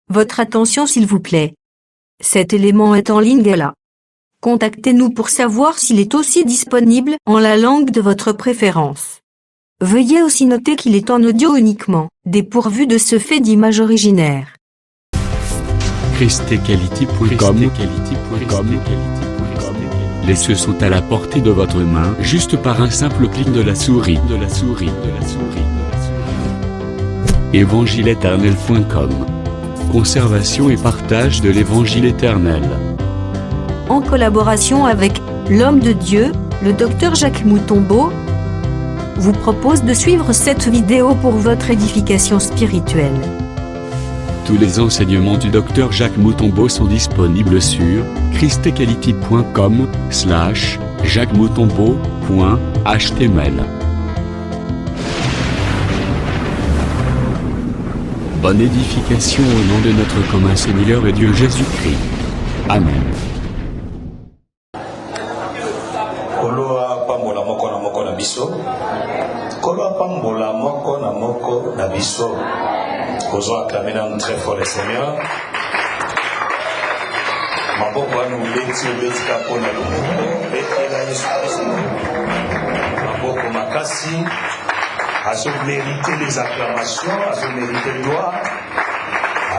Votre attention s'il vous plaît. Cet élément est en ligne là. Contactez-nous pour savoir s'il est aussi disponible en la langue de votre préférence. Veuillez aussi noter qu'il est en audio uniquement, dépourvu de ce fait d'image originaire. ChristEquality.com. Les cieux sont à la portée de votre main, juste par un simple clic de la souris. Évangileéternel.com. Conservation et partage de l'Évangile éternel. En collaboration avec l'homme de Dieu, le Dr Jacques Moutombo, vous propose de suivre cette vidéo pour votre édification spirituelle. Tous les enseignements du Dr Jacques Moutombo sont disponibles sur christequality.com/jacquesmoutombo.html. Bonne édification au nom de notre commun Seigneur et Dieu Jésus-Christ. Amen. Koloa pambola moko na biso. Koloa pambola moko na biso. Osons acclamer dans très fort le Seigneur. Maboko anu beti kapona lumoko. Betela Yesu Christ. Maboko makasi. Azo mériter les acclamations, azo mériter le gloire,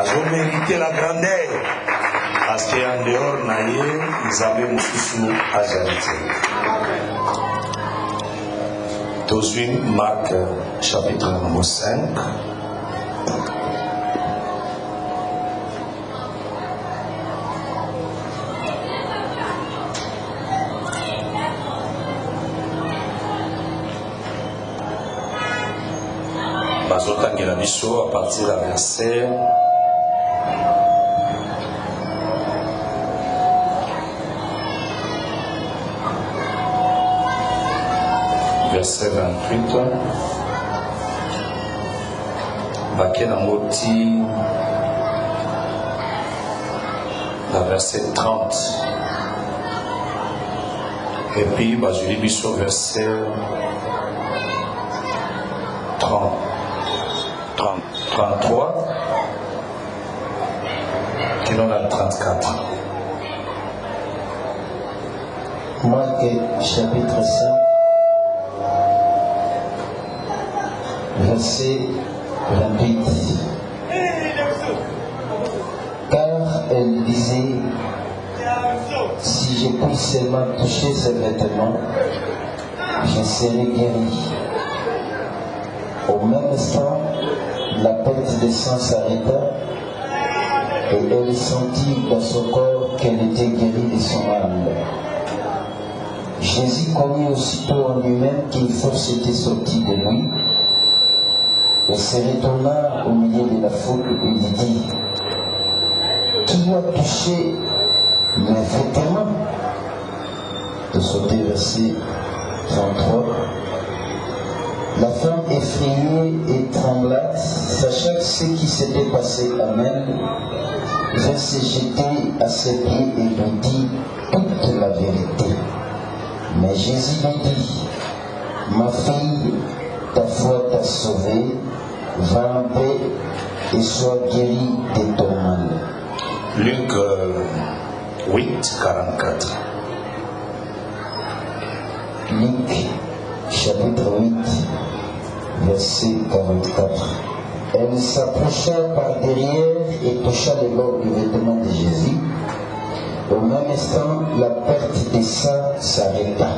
azo mériter la grandeur. Parce qu'en dehors naïe, ils avaient Moussoussou à Jarité. Tozui Marc chapitre numéro 5. Bazotangela biso à partir du verset verset 28. Bakena moti la verset 30. Et puis bazuli biso verset 33 qui est dans la 34. Marc chapitre 5 verset 28. Car elle disait, si je puis seulement toucher ses vêtements, je serai guéri. Au même instant, la perte de sang s'arrêta et elle sentit dans son corps qu'elle était guérie de son âme. Jésus connut aussitôt en lui-même qu'une force était sortie de lui et se retourna au milieu de la foule et lui dit, qui a touché mes vêtements? De sauter verset 33. La femme effrayée et tremblante, sachant ce qui s'était passé à même, vint se jeter à ses pieds et lui dit toute la vérité. Mais Jésus lui dit, ma fille, ta foi t'a sauvée, va en paix et sois guérie de ton mal. Luc 8, 44. Luc chapitre 8, verset 44. Elle s'approcha par derrière et toucha le bord du vêtement de Jésus. Au même instant, la perte des sang s'arrêta.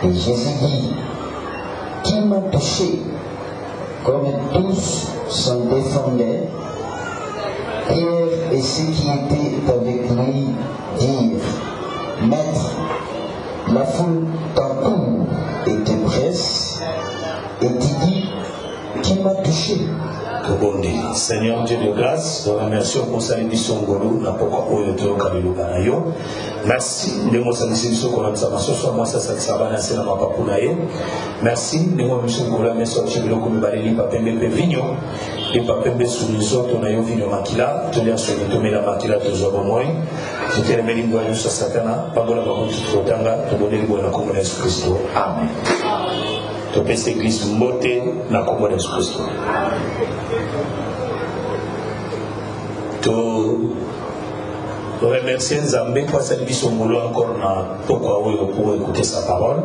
Et Jésus dit, qui m'a touché? Comme tous s'en défendaient, Pierre et ceux qui étaient avec lui dirent, Maître, la foule t'entoure et te presse, et tu dis, qui m'a touché? Seigneur Dieu de grâce, nous remercions pour sa émission Ngolo, n'a pas quoi pour le théo Kalilo Kanayo. Merci de mon salut qu'on a ça, soit moi ça ça va nasser dans ma papunaye. Merci de mon mission Ngolo, mais sorti de l'eau comme baleli papembe vigno, et papembe sous les autres on a eu vigno makila, tu l'as sur le tomé la makila de zobo moi. Je te remercie de nous sur Satana, pas bon la bakon tout tanga, te donner le bon comme Jésus Christ. Amen. Tu peux cette église monter la comme Jésus Christ. remercier Nzambe pour sa vie son boulot encore pour écouter sa parole.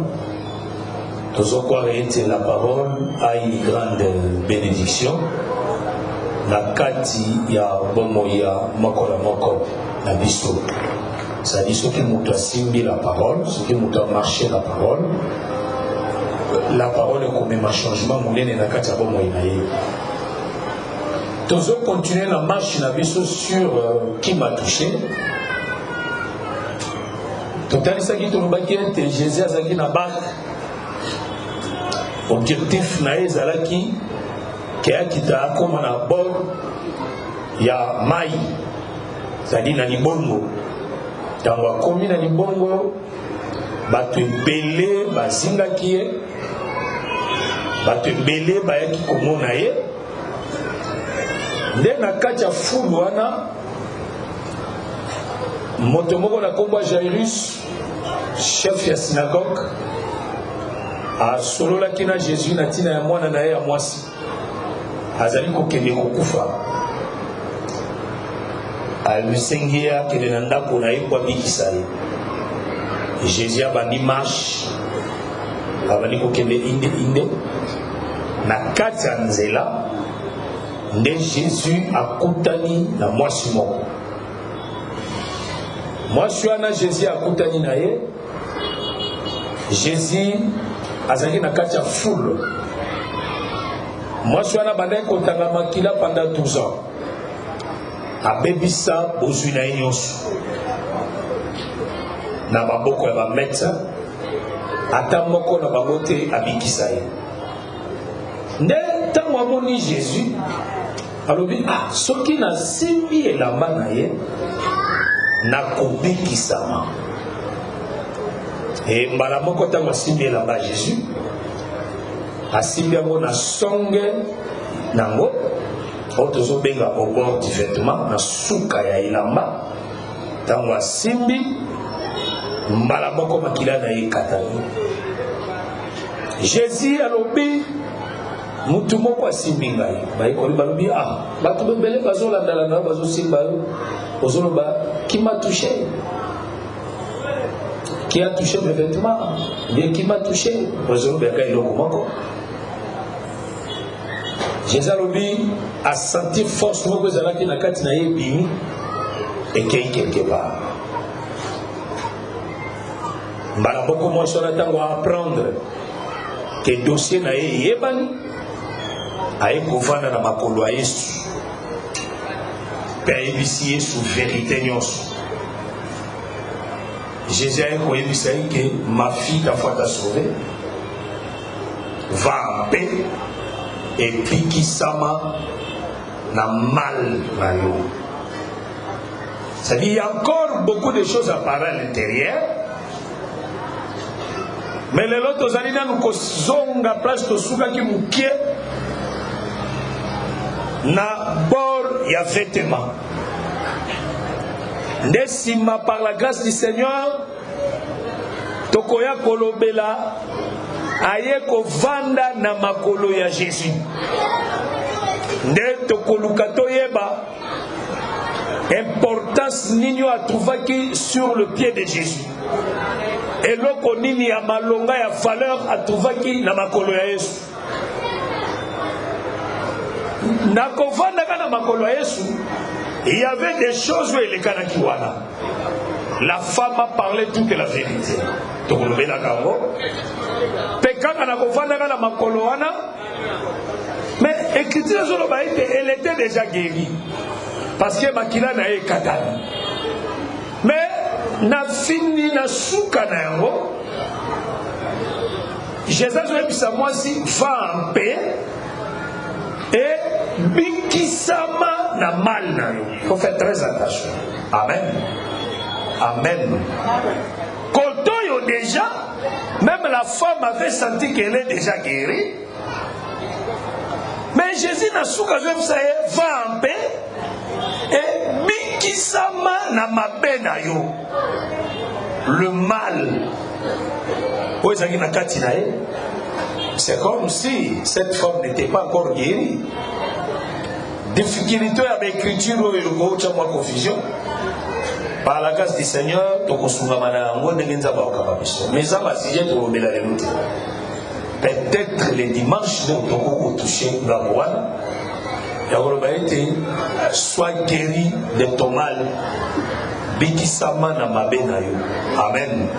Nous croire que la parole a une grande bénédiction. La kati ya bomoya mokola moko na biso. Ça dit ce qui nous a simbi la parole, ce qui nous a marché la parole. La parole est comme un changement monene na kati ya bomoya na ye. Nous allons continuer la marche na biso sur qui m'a touché. Totali saki to lobaki ete Jésus azaki na barque. Objectif na ezalaki ke akita akoma na bord ya mai. C'est-à-dire na libongo. Tango akomi na libongo bato ebele bazingaki ye. Bato ebele bayaki komona ye. Nde na kati ya fulu wana moto moko na kombo Jairus, chef ya synagogue, asololaki na Jésus na tina ya mwana na ye ya mwasi azali kokende kokufa. Alusengi ye akende na ndako na ye po abikisa ye. Jésus abandi marche abandi kokende inde na kati ya nzela nde Jésus akutani na mwasi moko. Mwasi wana Jésus akutani na ye. Jésus azaki na kati ya foule. Mwasi wana bandaki kotanga makila pendant 12 ans. Abebisa bozwi na ye nyonso na maboko ya bamédecin, ata moko na bango te abikisa ye. Nde ntango amoni Jésus alobi soki nasimbi elamba na ye nakobikisama. E mbala moko ntango asimbi elamba ya Jésus asimbi yango na songe nango oyo tozobenga au bord du vêtement, na suka ya elamba. Ntango asimbi mbala moko makila na ye ekatani. Jésus alobi mutu moko asimbi ngai. Bayekoli balobi bato bebele bazolandala na bazosimba yo ozoloba qui m'a touché? Qui a touché mes vêtements? Bien qui m'a touché? Ozoloba kai loko moko. Jésus alobi a senti force moko ezalaki na kati na ye bimi ekei quelque part. Mbala moko mwasi wana ntango apprendre ke dossier na ye eyebani aye kovanda na makolo ya Yesu mpe ayebisi Yesu vérité nyonso. Jésus aye koyebisa ye ke ma fille ta foi t'a sauvé, va en paix ebikisama na mal na yo. C'est-à-dire il y a encore beaucoup de choses à parler à l'intérieur. Mais les autres tozali nanu kozonga place tosukaki mukie na bord ya vêtement. Nde sima par la grâce du Seigneur tokoya kolobela aye kovanda na makolo ya Jésus. Nde tokoluka toyeba importance nini atrouvaki sur le pied de Jésus. Eloko nini ya malonga ya valeur atrouvaki na makolo ya Yesu. Na kovanda na makolo ya Yesu, il y avait des choses où il est kanakiwana. La femme a parlé toute la vérité. Tokolobela kango. Pekanga na kovanda na makolo wana. Mais écriture zoloba elle était déjà guérie. Parce que makila na ye katani. Mais na fini na suka na yango. Jésus a dit ça moi si va en paix et bikisama na mal na yo. Il faut faire très attention. Amen. Amen. Quand yo déjà, même la femme avait senti qu'elle est déjà guérie. Mais Jésus n'a suka va en paix et bikisama na mabe na yo. Le mal. C'est comme si cette femme n'était pas encore guérie. difficulté à l'écriture ou le mot de confusion. Par la grâce du Seigneur, tu mais ça va si j'ai trouvé la réalité. Peut-être les dimanches, nous avons touché la voie. Sois guéri de ton mal. Bikisama na mabena yo. Amen.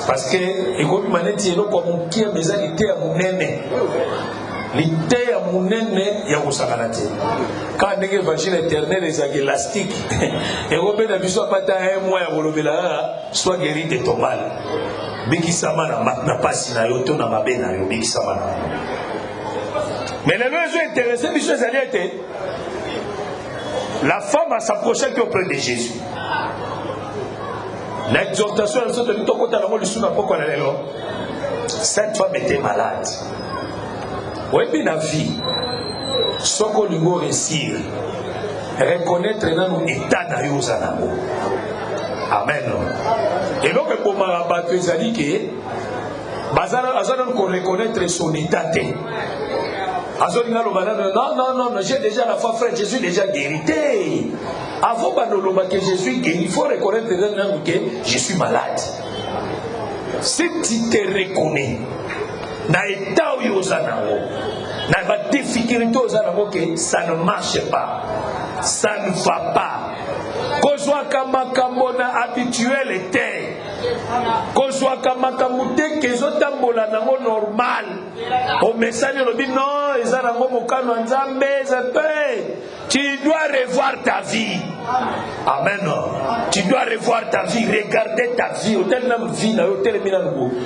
Parce que, écoute, maneti elo kwa mkia meza lite ya munene. Lite ya munene ya kusakanate. Quand ndenge évangile éternel ezak élastique. Et Robert a biso pata un mois ya kolobela, sois guéri de ton mal. Bikisama na pasi na yo to na mabena yo bikisama na. Mais les gens intéressés biso ezali été. La femme a s'approché auprès de Jésus. L'exhortation de cette femme était malade. Oui, bien la vie. Ce qu'on lui doit réussir, reconnaître dans l'état d'Ayozanamo. Amen. Et donc, pour ma rabattre, il a dit que Bazar qu'on reconnaître son état. Non, j'ai déjà la foi, frère, Jésus déjà guéri. Avant que Jésus guéri, il faut reconnaître que je suis malade. Si tu te reconnais, dans l'état où il y a dans la difficulté où ça ne marche pas, ça ne va pas. Qu'on soit comme habituel était. Qu'on soit comme que les autres normal. Au message, on dit non, tu dois revoir ta vie. Amen. Tu dois revoir ta vie, regarder ta vie. Autant de vie,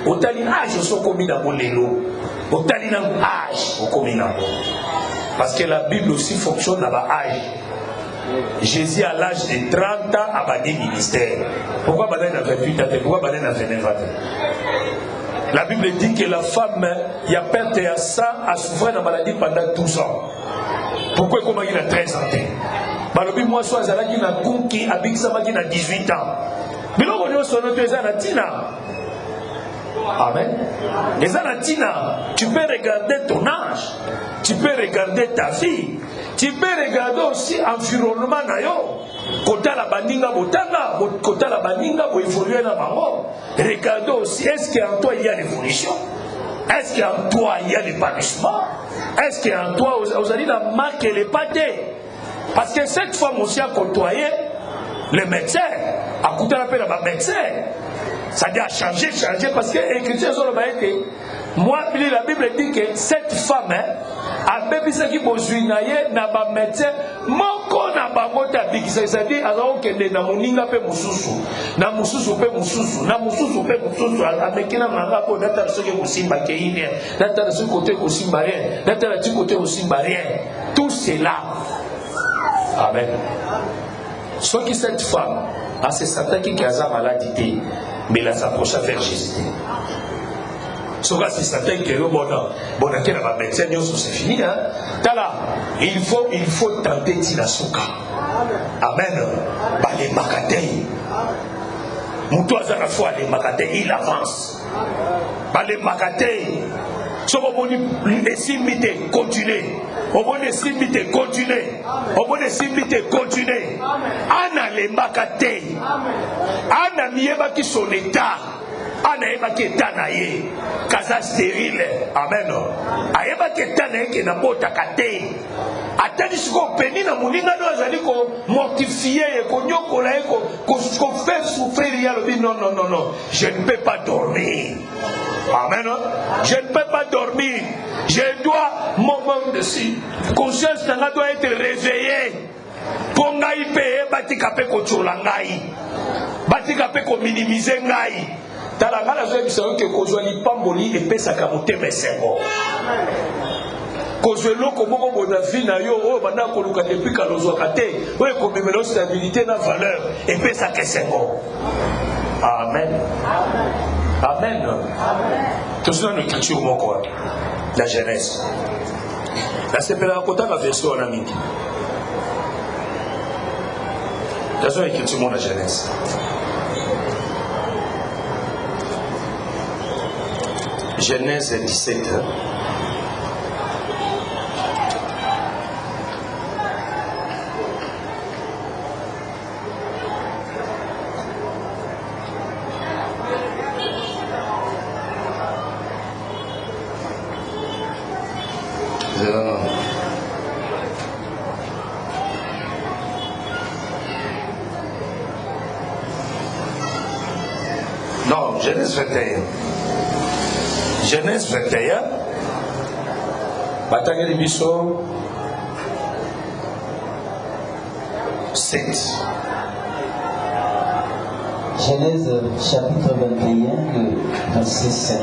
autant d'âge, parce que la Bible aussi fonctionne à l'âge. Jésus à l'âge de 30 ans a bâti ministère. Pourquoi Baden a 28 ans? Pourquoi Baden a 29 ans? La Bible dit que la femme, il y a perte et à ça, a souffert de la maladie pendant 12 ans. Pourquoi comment il a 13 ans? Balobi moi soit Zalaki na Kunki, Abixamaki na 18 ans. Mais là, on est sur notre Zanatina. Amen. Et Zanatina, tu peux regarder ton âge, tu peux regarder ta vie. Tu peux regarder aussi l'environnement nayo. Kota la baninga botanga, kota la baninga bo évoluer na bango. Regardez aussi, est-ce qu'en toi il y a l'évolution? Est-ce qu'en toi il y a l'épanouissement? Est-ce qu'en toi vous allez la marque les pâtés? Parce que cette femme aussi a côtoyé les médecins, a coûté la peine à médecin. Ça a changé parce que l'écriture sur le été. Moi, la Bible dit que cette femme a bébisé qui bozuinaye na ba médecin moko na bango ta bikisa c'est-à-dire alors que na moninga pe mususu na mususu pe mususu na mususu pe mususu amekina manga ko data ce que musimba ke ine data ce côté musimba rien data ce côté musimba rien tout cela. Amen. Ce qui cette femme a se sentait qui a maladie mais elle s'approche vers Jésus. Souvent, si certains qui ont bon, médecin, c'est fini. Il faut tenter Tinasuka. Amen. Les Makatei. Moutoisa la foi, les Makatei, il avance. Les Makatei. Si on les simiter, continuer. On les simiter, continuer. On les simiter, continuer. Anna les Makatei. Anna mieba qui son état. Anaeba ketanaye kaza stérile. Amen. Aeba ketanaye ke na bota kate. Atani siko peni na muninga no azali ko mortifier ko nyokola ko faire souffrir ya lobi non. Je ne peux pas dormir. Amen. Je ne peux pas dormir. Je dois mon conscience doit être réveillée. Pour ngai pe batika pe ko tchola ngai. Batika pe ko minimiser ngai. Talangala zoe bisayo ke kozwali pamboli epesaka motema esengo. Kozwelo ko moko bona vie na yo o banda ko luka depuis kalozwaka te o ko memelo stabilité na valeur epesaka esengo. Amen. Amen. Tout ça nous écriture moko la Genèse. La sepela kota la version en amiki. La zone écriture la Genèse. Genèse 17. Non, Genèse 21. Genèse 21. Batangeli biso 7. Genèse chapitre 21, le verset 7.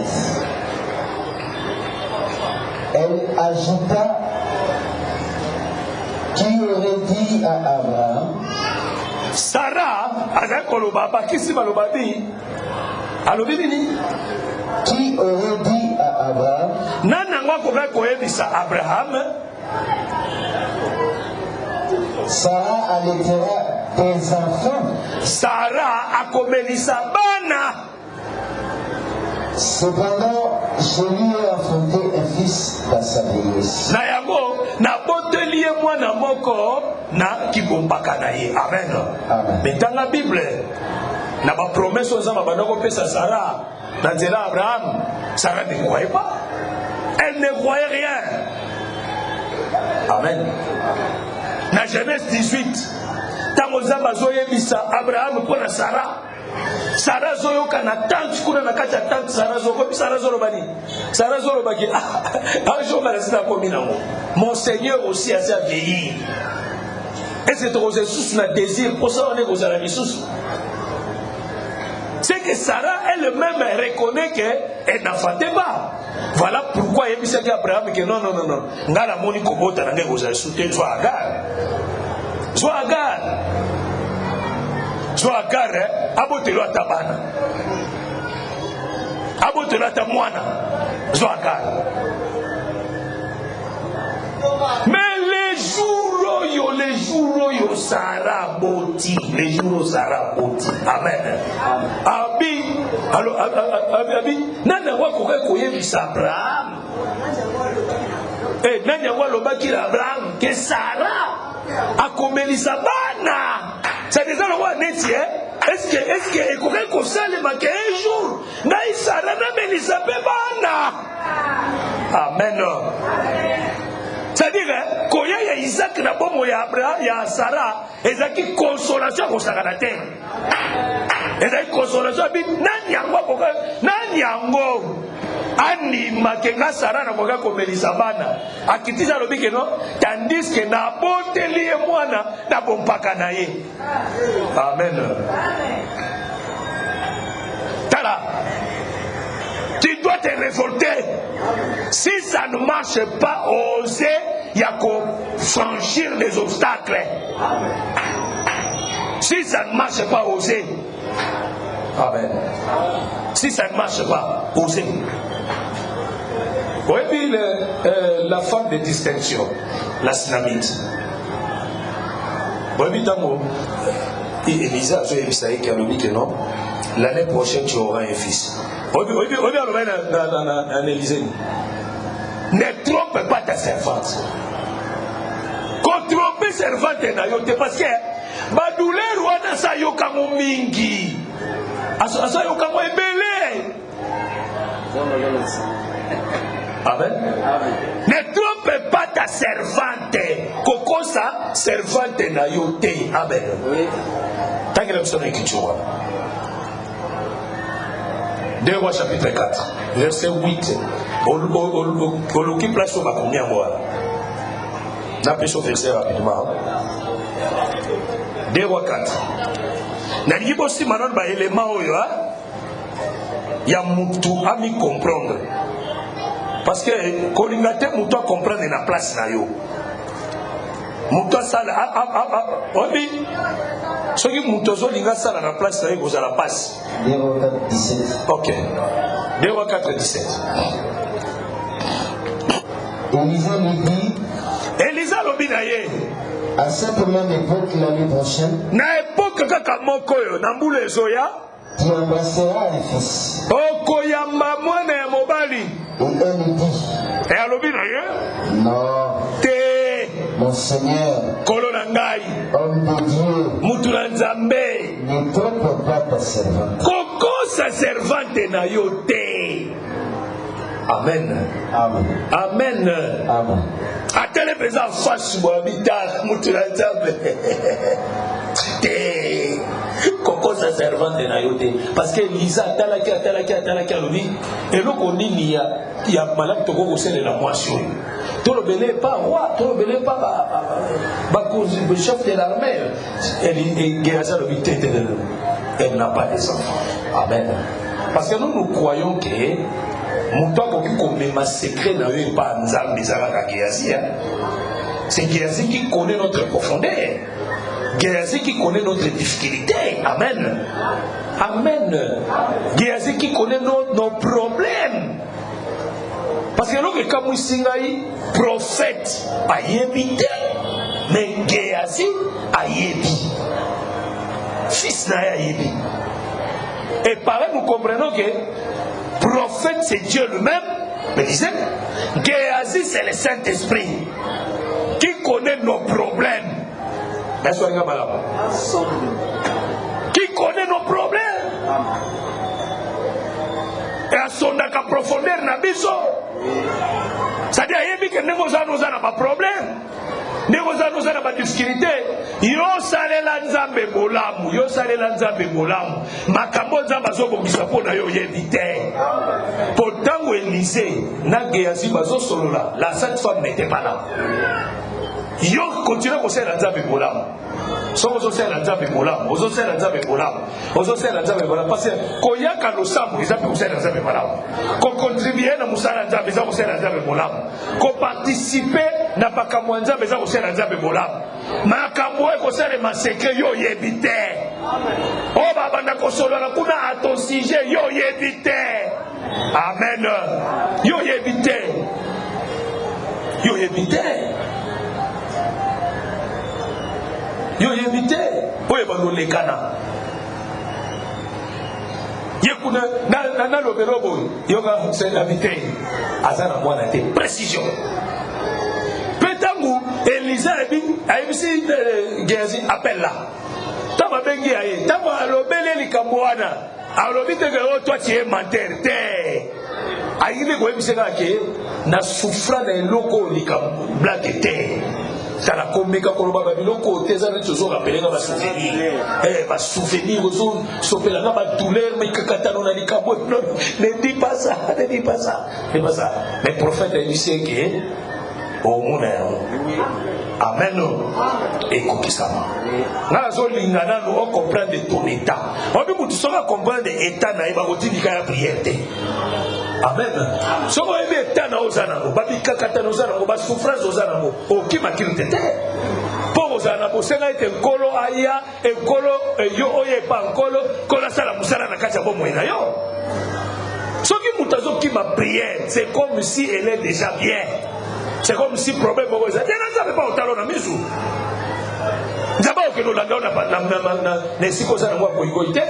Elle ajouta: qui aurait dit à Abraham? Sarah, Qui aurait dit à Abraham? Sarah allaitera tes enfants. Sarah a komelisa bana. Cependant, je lui ai enfanté un fils dans sa vieillesse. Na yango na boteli ye mwana moko na kibombaka na ye. Amen. Amen. Mais dans la Bible, na ba promesse aux hommes bandoko pesa Sarah, na nzela Abraham, Sarah ne croyait pas. Elle ne croyait rien. Amen. Na Genèse 18, tango zamba zoyebisa Abraham pour Sarah. Sarah zoyoka na tante kuna na kati ya tante Sarah zoko Sarah zolobani. Sarah zolobaki un jour malazina komi nango. Mon Seigneur aussi a sa vieilli. Est-ce que tu as sous na désir pour ça on est aux amis. C'est que Sarah elle-même reconnaît qu'elle n'enfantait pas. Voilà pourquoi il dit à Abraham que non. Ngala moni kobota na ngeko za soutenir soit Agar. Soit Agar. Soit Agar, abotelo atabana. Abotelo atamwana. Soit Agar. Mais les jours yo Sarah boti, les jours Sarah boti. Amen. Abi, alors abi, nana wa koyebisa Abraham. Eh, nana wa lobaki Abraham que Sarah a komelisa bana. C'est déjà le roi neti, est-ce que ekoke kosale make un jour na Sarah na melisa bana. Amen. C'est-à-dire, quand il y a Isaac, il y a Sarah, il y a une consolation pour sa caractère. Il y a une consolation. Il y a anima kenga Sarah na koka komelisa bana. Akitiza lobi ke no, tandis que na boteli e mwana na bompaka na ye. Amen. Tala. Tu dois te révolter. Si ça ne marche pas, oser, il y a qu'à franchir les obstacles. Si ça ne marche pas, oser. Amen. Si ça ne marche pas, oser. Oui, puis la femme de distinction, la Synamite. Oui, puis d'abord, Elisa, je vais essayer qu'elle dit que non. L'année prochaine, tu auras un fils. Ne trompe pas ta servante. Quand trompe servante na yote parce que ba douleur wana sa yoka mo mingi. Asa yoka mo ebele. Amen. Ne trompe pas ta servante. Kokosa servante na yote. Amen. Tant que l'option est kichwa. 2 Rois chapitre 4, verset 8. On l'occupe place sur ma première voix. N'appelez sur verset rapidement. 2 Rois 4. N'a pas aussi maintenant un élément où il y a mutu à m'y comprendre. Parce que quand il y a mutu à comprendre la place na yo. Mutu à ça oui. Ce qui mutu linga ça la place na yo vous à la passe. 2 Rois 4, 17. Ok. 2 Rois 4, 17. Élisa lui dit: Elisa lobinaye. À cette même époque, l'année prochaine, Na époque kaka moko yo na mbula ezoya. tu embrasseras un fils. Okoyamba mwana ya mobali. Et elle lui dit: E alobinaye. non, Te. mon Seigneur, Kolo na ngai. homme de Dieu, Mutu na Nzambe. ne trompe pas ta servante. Koko sa servante na yo te. Amen. Amen. Amen. Amen. Atele pesa face moabita mutu na Nzambe. Te. Koko sa servante. servante na yote parce que Lisa atalaki alobi eloko nini ya malamu toko koselela mwasi oyo tolobele pas roi tolobele pas le chef de l'armée Géasi alobi elle n'a pas des enfants. Amen. Parce que nous croyons que moto akoki komema secret na yo pas nzambe ezalaka Géasi. C'est Géasi qui connaît notre profondeur. Géasi qui connaît notre difficulté. Amen. Amen. Géasi qui connaît nos problèmes. Parce que lorsque Kamou Singaï, prophète, a yébité, mais Géasi a yébi. Fils n'a yébi. Et pareil, nous comprenons que prophète c'est Dieu lui-même, mais disait, Géasi c'est le Saint-Esprit qui connaît nos problèmes. Qui connaît nos problèmes. Et à son profondeur na biso. C'est-à-dire que nous avons pas problème. Nous avons pas difficulté. Yo salela nzambe bolamu, yo salela nzambe bolamu. Makambo nzamba zo bongisa pona yo yebite. Pourtant Élisée na Géasi bazo solola, la sainte femme n'était pas là. Yo continue à faire la nzambe bolamu. So vous osser la nzambe bolamu, vous osser la nzambe bolamu. Vous osser la nzambe bolamu parce que koyaka no sambu ils appellent la nzambe bolamu. Ko contribuer na musala nzambe ils osser la nzambe bolamu. Ko participer na makambo nzambe ils osser la nzambe bolamu. Makambo ko sala ma secret yo yebite. Oh baba na ko solola kuna à ton sujet yo yebite. Amen. Yo yebite. Yo yebite. Yo yebite oye bano lekana yekuna na lobelo boy yoka c'est habité azana mwana te précision petangu Elisa ebi ayebisi Géasi appelle là taba bengi aye taba lobele likamwana alobite que toi tu es menteur te ayile ko ebise ke na souffra na eloko likam blague te. Ça la comméka koloba babiloko tezana toujours rappeler ba souvenir ba souvenir ozo sopela na ba douleur mais kakatano na likabo ne dis pas ça ne dis pas ça c'est pas ça mais prophète il sait que au monde amen et kokisama na zo lingana no comprendre ton état on peut tout ça comprendre état na ba kotika ya prière. Amen. So ko ebe tana ozana ngo babika katana ozana ngo ba souffrance ozana ngo okima kilitete. Po ozana bo senga ete nkolo aya enkolo yo oye pa nkolo kola sala musala na kacha bo moina yo. So ki mutazo ki ma prière, c'est comme si elle est déjà bien. C'est comme si problème bo eza. Tena ça pas otalo na mizu. Nzaba okelo la ndona pa na siko ozana ngo ko igoite.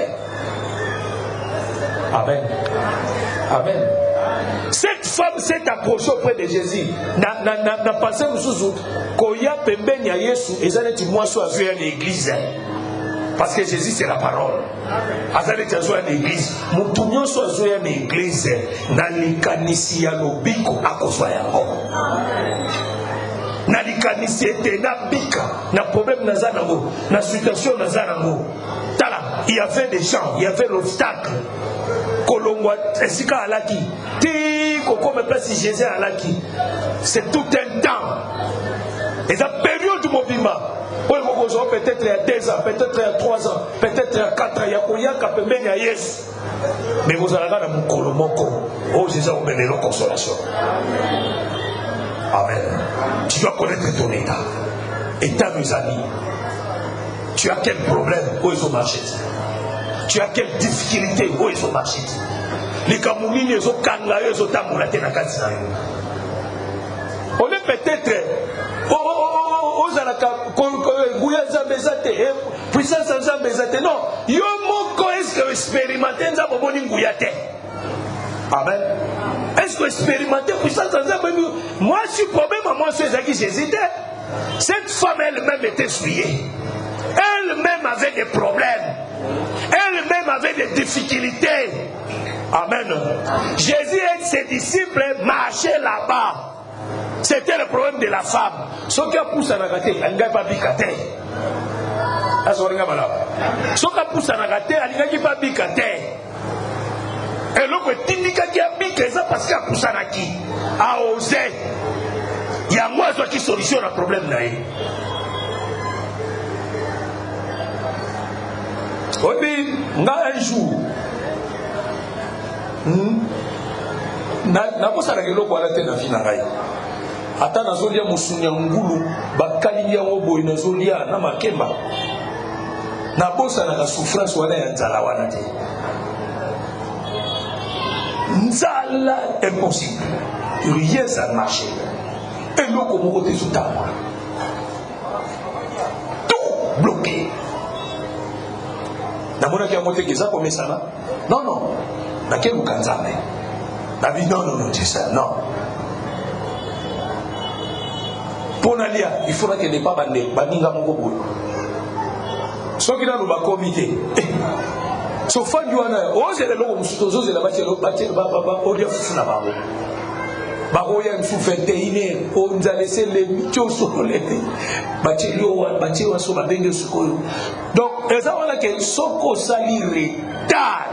Amen. Amen. Cette femme s'est approchée auprès de Jésus. Na pensé musuzu koya pembeni ya Yesu ezaleti mwaso azu ya l'église. Parce que Jésus c'est la parole. Azaleti azu ya l'église. Mutu nyonso azu ya l'église na likanisi ya lobiko akozwa yango. Na likanisi ete na bika na problème na zanango, na situation na zanango. Tala, il y avait des gens, il y avait l'obstacle. Kolongwa esika alaki ti kokome place Jésus alaki c'est tout un temps et la période du mobima peut-être il y a 2 ans peut-être il y a 3 ans peut-être il y a 4 ans il y a koyaka pembeni ya Yesu mais vous allez na mukolo moko oh Jésus vous donne la consolation. Amen. Tu dois connaître ton état mes amis. Tu as quel problème où ils ont marché? Tu as quelle difficulté où ils ont marché? Les Camoulines, ils ont kanga, ils ont tamoulaté dans la case. On est peut-être aux alaka, puissance en zambezate. Non, yo moko est-ce que expérimenter nzaboboni nguyate? Amen. Est-ce que expérimenter puissance en zambezate? Moi, je suis problème à moi, c'est qui j'hésitais. Cette femme elle-même était souillée. Elle-même avait des problèmes. Elle-même avait des difficultés. Amen. Jésus et ses disciples marchaient là-bas. C'était le problème de la femme. Ce qui a poussé à la gâter, elle n'a pas piqué. azoringa malamu soka pusanaka te alingaki mpe abika te eloko etindikaki abika eza parce apusanaki aose yango azwaki solution na problème na ye oyebi nga un jour nakosalaka eloko wana te na vi na ngai ata nazolia mosuni ya ngulu bakali yango boye nazolia na makemba nabosanaka souffrance wana ya nzala wana te nzala impossible rien ça ne marche eloko moko te ezotangwa tout bloqué namonaki yango te eza komesana non nakeluka nzambe nabi non c'est ça non pona lia il faudra que ne pas baninga moko boye soki nano bakomi te sofandi wana ozela eloko mosusu ozozela olia fufu na bango bakoya misu 21 onzala esele mitiosolete batie waso babenge sikoyo donc eza wana ke soki osali retard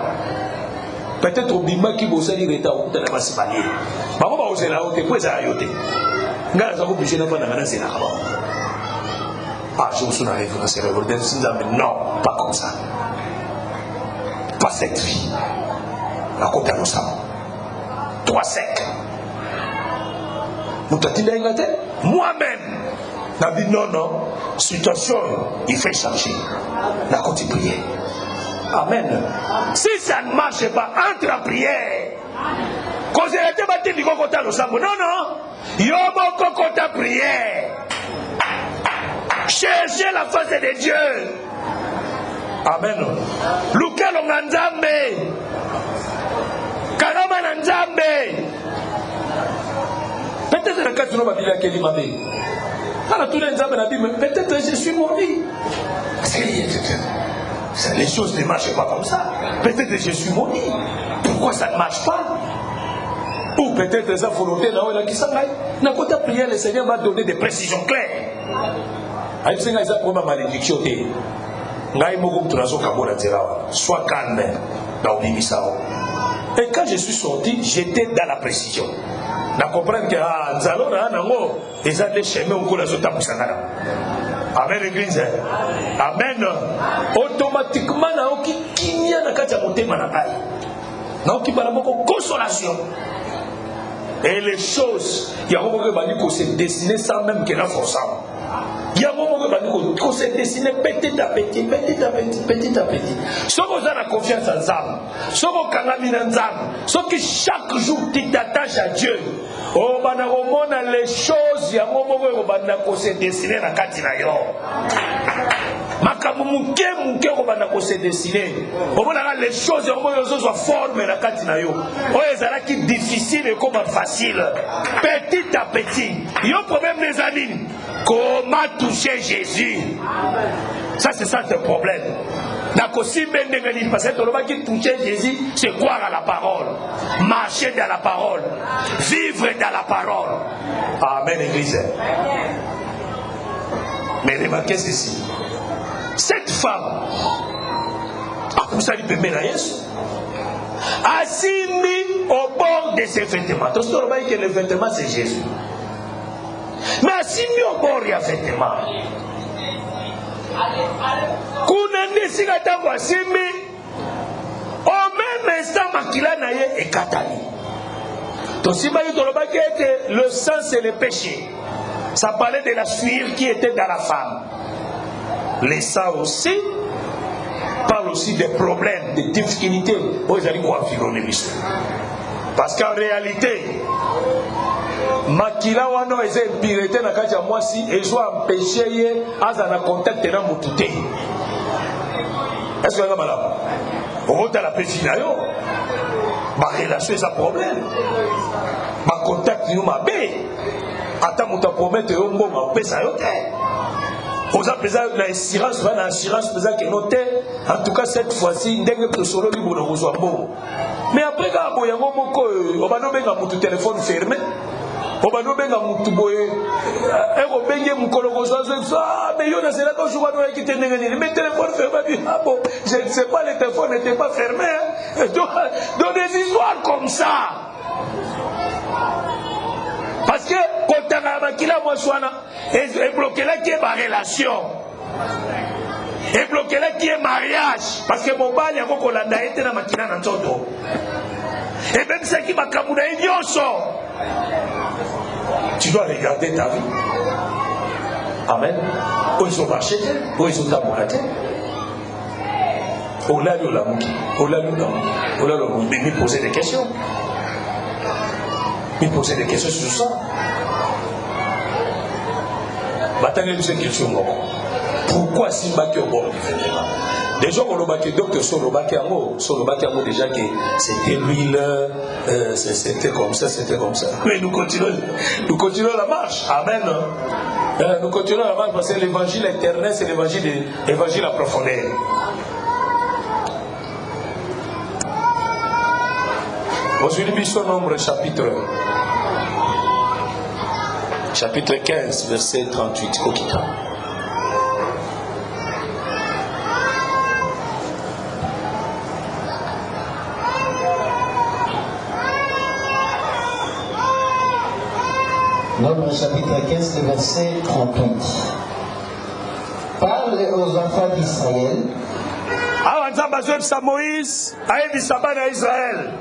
peut-être obimaki bosali retard okutana basi balie bango baozela yo te po ezala yo te ngai naza koblige nafandanga nazelaka bango je me suis arrivé à se révolter non pas comme ça pas cette vie la côte à l'osam toi sec moi-même n'a dit non situation il fait changer la côte prière amen si ça ne marche pas entre en prière quand j'ai été battu du côté à l'osam non yobo côté à prière cherchez la face de Dieu. Amen. Luka longa nzambe. Karama na nzambe. Peut-être que quand tu n'as pas dit la keli mabe. Alors tout le nzambe n'a dit mais peut-être que je suis maudit. Les choses ne marchent pas comme ça. Peut-être que je suis maudit. Pourquoi ça ne marche pas? Ou peut-être que sa volonté qui s'engaille. N'a pas prié, le Seigneur m'a donné des précisions claires. Malédiction sois calme. Et quand je suis sorti, j'étais dans la précision. Je comprends que amen l'église. Amen. Automatiquement, consolation. Et les choses, il y a un moment où se dessiner sans même qu'il y ait un forçant. Il y a un moment où se dessiner petit à petit. Ce qu'on a la confiance en Zam, ce qu'on a en Zam, ce qui chaque jour tu t'attaches à Dieu. Oh, les choses, il y a un moment où se dessiner dans la Katinayo. Les choses soient formées la Katinayo. Oh, qui difficile et comme facile. Petit à petit. Il y a un problème, les amis. Comment toucher Jésus? Ça, c'est ça le problème. Parce que le qui toucher Jésus, c'est croire à la parole. Marcher dans la parole. Vivre dans la parole. Amen, Église. Mais remarquez ceci. Cette femme a poussé à mis au bord de ses vêtements. Donc, que le vêtement, c'est Jésus. Mais a mis au bord de ses vêtements. Au même instant, Makila Naye est Katani. Donc, si le sang, c'est le péché. Ça parlait de la sueur qui était dans la femme. Les sangs aussi parlent aussi des problèmes, des difficultés. Parce qu'en réalité, Makila wano eze impurité na kati ya mwasi ezo empêcher ye aza na contact na mututé. Est-ce que vous avez malade? Au la péché na yo. Ma relation est un problème. Ma contact nous m'a bé. Attends muta promettre yo mboma pesa yo te. Aux apésants l'assurance va l'assurance pesant que noté. En tout cas cette fois-ci ndenge to solo libo na kozwa mbo. Mais après quand boyango moko obano benga mutu téléphone fermé. Obano benga mutuboye. Ero benge mukologozo ça mais yo na c'est là quand je vois nous qui tenait mais téléphone fermé ah bon je ne sais pas le téléphone n'était pas fermé hein? Donc des histoires comme ça. Parce que quand on a bakila moi soana et bloqué là qui est ma relation. Et bloqué là qui est mariage parce que mon bal yako kolanda été na makina na nzoto. Et même ça qui m'a kamuna idioso. Tu dois regarder ta vie. Amen. Où ils ont marché, où ils ont tabouraté. On l'a lu là, on l'a lu là, on l'a lu. Mais me poser des questions. Me poser des questions sur ça. Bataille ces questions. Pourquoi Simba qui est au bord du vénément? Des gens ont le docteur Solobaki Amo déjà que c'était l'huile, c'était comme ça. Mais nous continuons la marche. Amen. Nous continuons la marche parce que l'évangile éternel, c'est l'évangile à profondeur. Aujourd'hui, son nombre chapitre 15, verset 38. Kokita. Nombre chapitre 15, le verset 38. Parle aux enfants d'Israël. Moïse a Israël.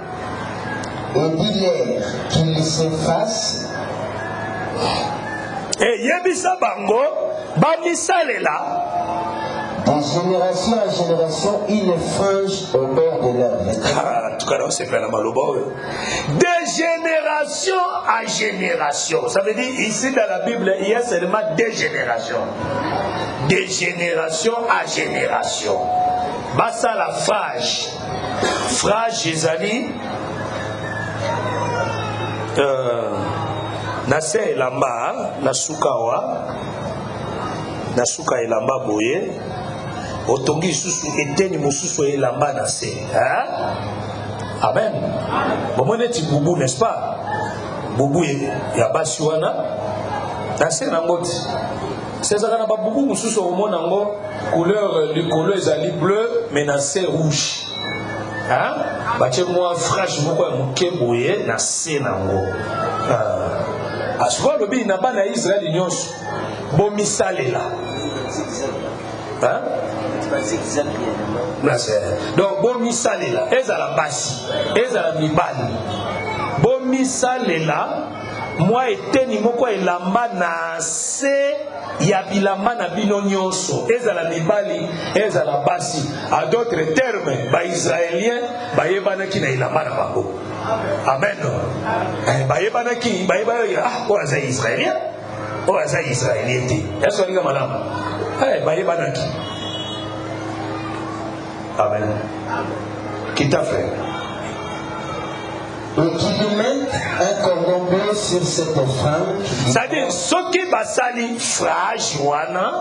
Et dis-leur qu'ils s'effacent. Et Yebisa Bango, Bamisalela. De génération en génération, ils le frangent au bord de leur vie. En tout cas, on s'est fait la malobo. De génération à génération. Ça veut dire, ici dans la Bible, il y a seulement deux générations. De génération à génération. Bassa la frage. Frage, Jézali. Nase elamba, Nasukawa. Nasuka elamba boye. Otongi susu eteni mususu elamba na se. Amen. Bon neti boubou n'est-ce pas? Boubou ya basi wana na se na ngoti. C'est ça na ba boubou mususu o mona ngo couleur likolo ezali bleu mais na se rouge. Ba che moi frage moko ya muke boye na se na ngo. Aswa lobi na bana Israël nyonso bo misalela. Donc bon misalela ezala basi ezala mibali bon misalela moi eteni moko elamba na se ya bilamba na bino nyonso ezala mibali ezala basi. À d'autres termes ba israélien bayebanaki na elamba na bango. Amen. Bayebanaki o aza israélien o aza israélien te eso linga malama bayebanaki. Amen. Qui t'a fait? Et qui met un cordon bleu sur cette femme. C'est-à-dire, ce qui va salir frage wana,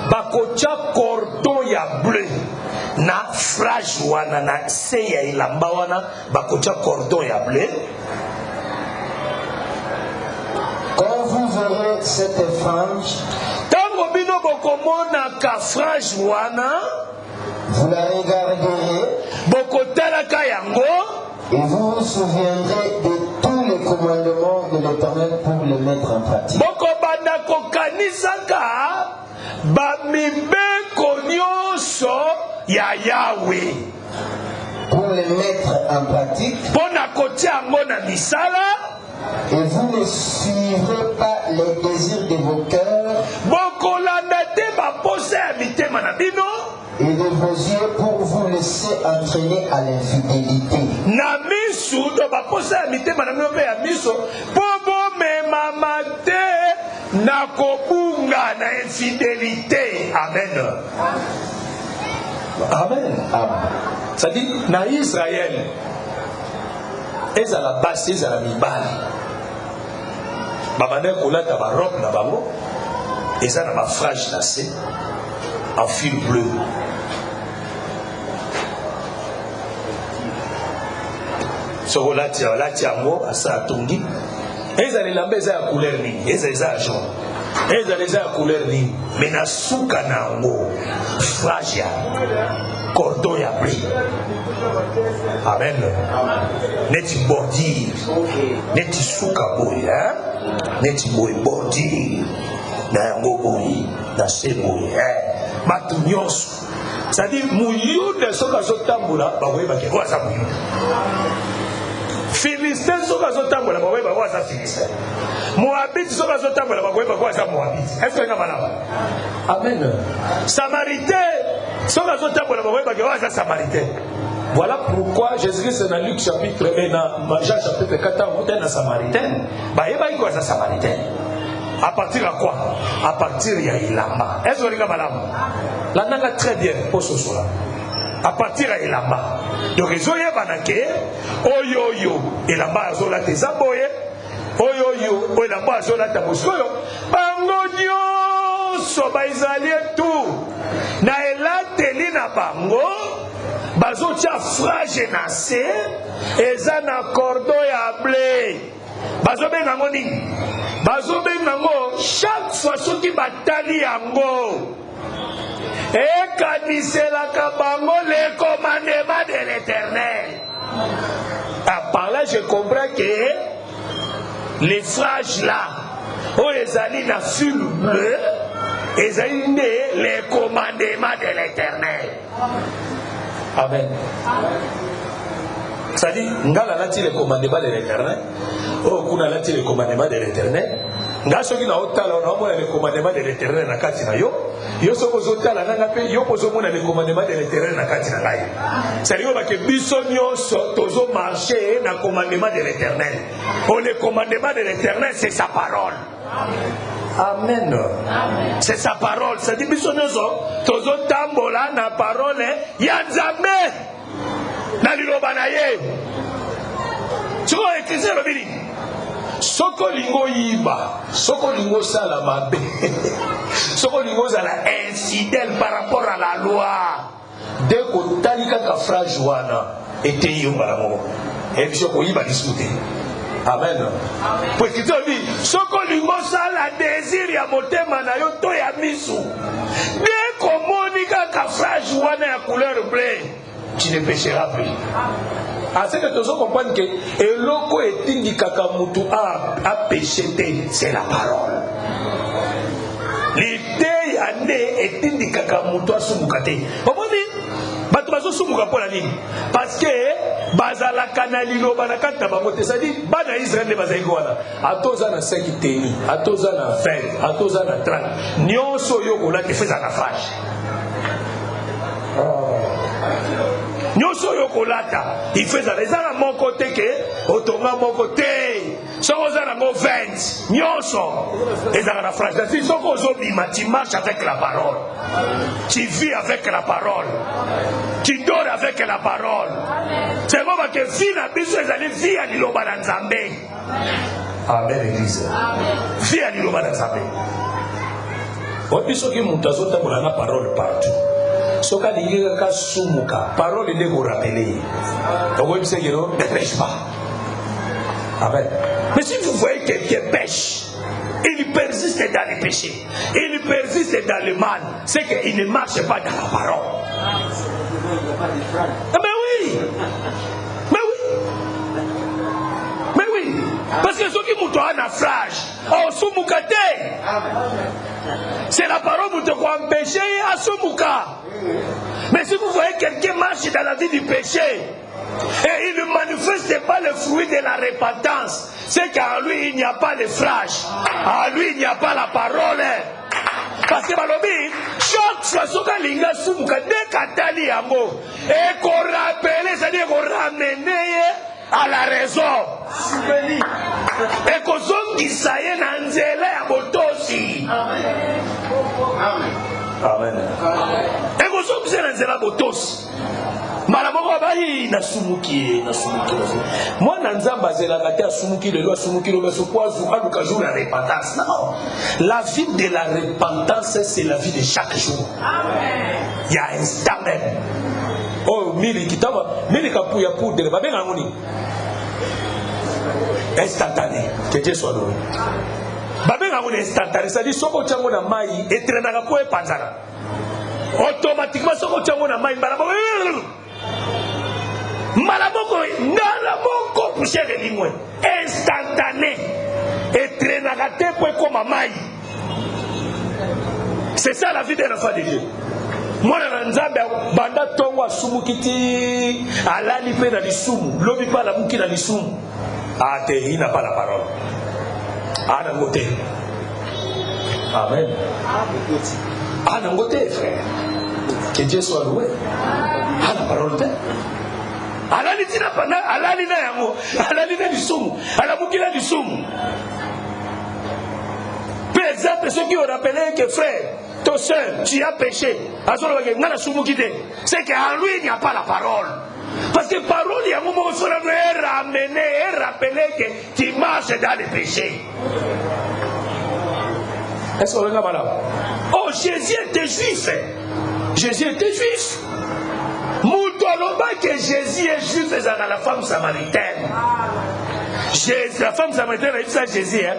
bakocha cordon ya bleu. Na frage wana, na se ya ilamba wana, bakocha cordon ya bleu. Quand vous verrez cette frange, tango bino bokomona ka frage wana, vous la regarderez. Bokotalaka yango. Et vous vous souviendrez de tous les commandements de l'Éternel pour les mettre en pratique. Bokobanda kokanisaka bamibeko nyonso ya Yahweh. Pour les mettre en pratique. Pona kotia yango na misala. Et vous ne suivrez pas les désirs de vos cœurs. Bokolanda te baposa ya mitema na bino. Et de vos yeux pour vous laisser entraîner à l'infidélité. Na misu do baposa ya mitema na bino pe ya miso bobo memama te na kobunga na infidélité. Amen. Amen. C'est-à-dire na Israël ezala basi ezala mibali babanda kolata barobe na bango eza na bafrage na se en fil bleu. Soko lati yango asa atongi eza lelamba eza ya couleur nini, eza ya jaune, eza ya couleur nini, mais na suka na yango frage ya cordon ya blé. Amen. Neti bordure, neti suka boye, neti boye bordure na yango boye, na se boye, bato nyonso. C'est-à-dire muyude soki azotambola bakoyebake oyo aza muyude. Philistin soki azotambola bakoyeba oyo aza Philistin. Moabite soki azotambola bakoyeba oyo aza Moabite. Est-ce que nga malaba? Amen. Samaritain soki azotambola bakoyebake oyo aza Samaritain. Voilà pourquoi Jésus-Christ dans Luc chapitre 1 dans Jean chapitre 14 dans Samaritain bayebaki oyo aza Samaritain. À partir de quoi? À partir de Ilamba. Est-ce que vous avez malade? La nanga très bien pour ce soir. À partir de Ilamba. Donc ils ont eu banake. Oyoyo. Ilamba azola tezaboye. Oyoyo. Ilamba azola taboskoyo. Bangonyo. Soba isalien tout. Na elateli na bango. Bazo tia frage nase. Eza na cordon ya blé. Bazo benga ngoni. Bazo benga ngo chaque fois soki batali yango. Et kaniselaka bango le commandement de l'Éternel. Par là je comprends que les frages là, où les alliés na fil bleu, ils ont les commandements de l'Éternel. Amen. Ça dit, ngala lati le commandement de l'Éternel. Oh, kuna lati le commandement de l'Éternel. Nga soki na otala na mona le commandement de l'Éternel na kati na yo. Yo soko zotala na ngape yo pozo mona le commandement de l'Éternel na kati na ngai. Ça dit ba ke biso nyonso tozo marcher na commandement de l'Éternel. Oh, le commandement de l'Éternel c'est sa parole. Amen. C'est sa parole. Ça dit biso nyonso tozo tambola na parole ya Nzambe. Na liloba na ye. Tu vois écrit le bili. Soko lingo yiba, soko lingo sala mabe. Soko lingo sala infidèle par rapport à la loi. Dès que talika ka frage wana était yomba la mo. Et puis soko yiba discuter. Amen. Parce que tu dis soko lingo sala désir ya motema na yo to ya misu. Dès que monika ka frage wana ya couleur bleue, tu ne pécheras plus. À ce que tu comprends que eloko etingi kaka mutu a péché, c'est la parole. L'idée yane etingi kaka mutu a sumukate. Omoni bato bazo sumuka pour la nini? Parce que bazala kanali lo banakata bamote ça dit bana Israël ne bazaigo wana. Atoza na 5 teni, atoza na 20, atoza na 30. Nyonso yo kola ke feza na fâche. Nyonso yo kolata il fait ça les à mon côté que otonga mon côté soko za na mo 20 nyonso les à la phrase si soko zo bima tu marches avec la parole, tu vis avec la parole, tu dors avec la parole. C'est moi que vie na biso ezali vie ya liloba na Nzambe. Amen église. Vie ya liloba na Nzambe. Obiso ki mutazo tabola na parole partout. Soka liga ka sumuka parole ne go rappeler. Donc il sait que non, ne pêche pas. Amen. Mais si vous voyez quelqu'un pêche, il persiste dans les péchés, il persiste dans le mal, c'est qu'il ne marche pas dans la parole. Mais oui. Mais oui. Mais oui. Parce que ceux qui m'ont un frage, oh sumukate. C'est la parole qui te croit empêcher à sumuka. Mais si vous voyez quelqu'un marche dans la vie du péché et il ne manifeste pas le fruit de la repentance, c'est qu'en lui il n'y a pas le frage, en lui il n'y a pas la parole. Parce que Balobi, chaque fois que l'inga sumuka décatali yango et qu'on rappelle, c'est-à-dire qu'on ramène à la raison. Et qu'on zone qui s'aille dans nzela ya botosi. Amen. Et qu'on zone qui s'aille dans nzela botosi. Malamoko bayi na sumuki. Moi nanzamba zela kati sumuki le loi sumuki le beso poazu aluka jour la repentance. Non. La vie de la repentance c'est la vie de chaque jour. Amen. Il y a un instant même. Oh mili kitaba mili kapu ya poudre babenga ngoni. Instantané. Que Dieu soit loué. Babenga on instantané, c'est-à-dire soko tiango na mai et traînera ko e panzana. Automatiquement soko tiango na mai malaboko malaboko poussière lingwe instantané et traînera te ko comme mai. C'est ça la vie d'un enfant de Dieu. Moi na nzambe banda tongo asumukiti alali pe na lisumu lobi pa la muki na lisumu. Ah, il n'a pas la parole. Ah, d'un côté. Amen. Ah, d'un côté, frère. Que Dieu soit loué. Ah, la parole de Dieu. Alali tina pana, alali na yango, alali na lisumu, alamuki na lisumu. Par exemple, ceux qui ont rappelé que frère, ton soeur, tu as péché. C'est qu'en lui, il n'y a pas la parole. Parce que parole, il y a un moment où il faut ramener et rappeler que tu marches dans les péchés. Est-ce qu'on regarde là? Oh, Jésus était juif. Jésus était juif. Moutoloba que Jésus est juif, c'est la femme samaritaine. La femme samaritaine a dit ça à Jésus. Hein?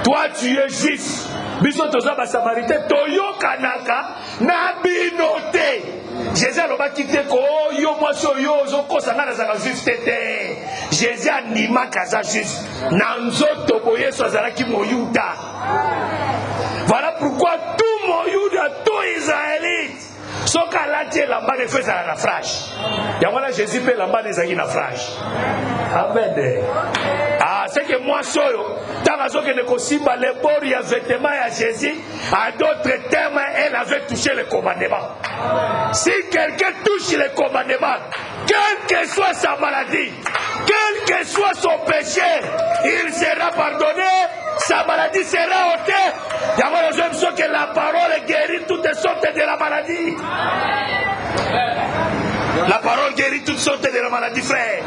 Toi, tu es juif. Biso toza samaritain toyo kanaka na binote. Jésus aloba kite ko yo mwasi oyo ozokosanga na zaka juif tete. Jésus anima kaza juif. Na nzoto boye so azalaki moyuda. Voilà pourquoi tout moyuda, tout israélite soka lati elamba ne fait la naufrage. Yamona Jésus peut lamba des agi naufrage. Amen. Ah, c'est que moi soyo tant que ne kosimba les bords ya vêtements à Jésus, à d'autres termes, elle avait touché le commandement. Si quelqu'un touche le commandement, quelle que soit sa maladie, quel que soit son péché, il sera pardonné, sa maladie sera ôtée. Yamona je me sens que la parole guérit toutes sortes de la maladie. La parole guérit toutes sortes de la maladie, frère.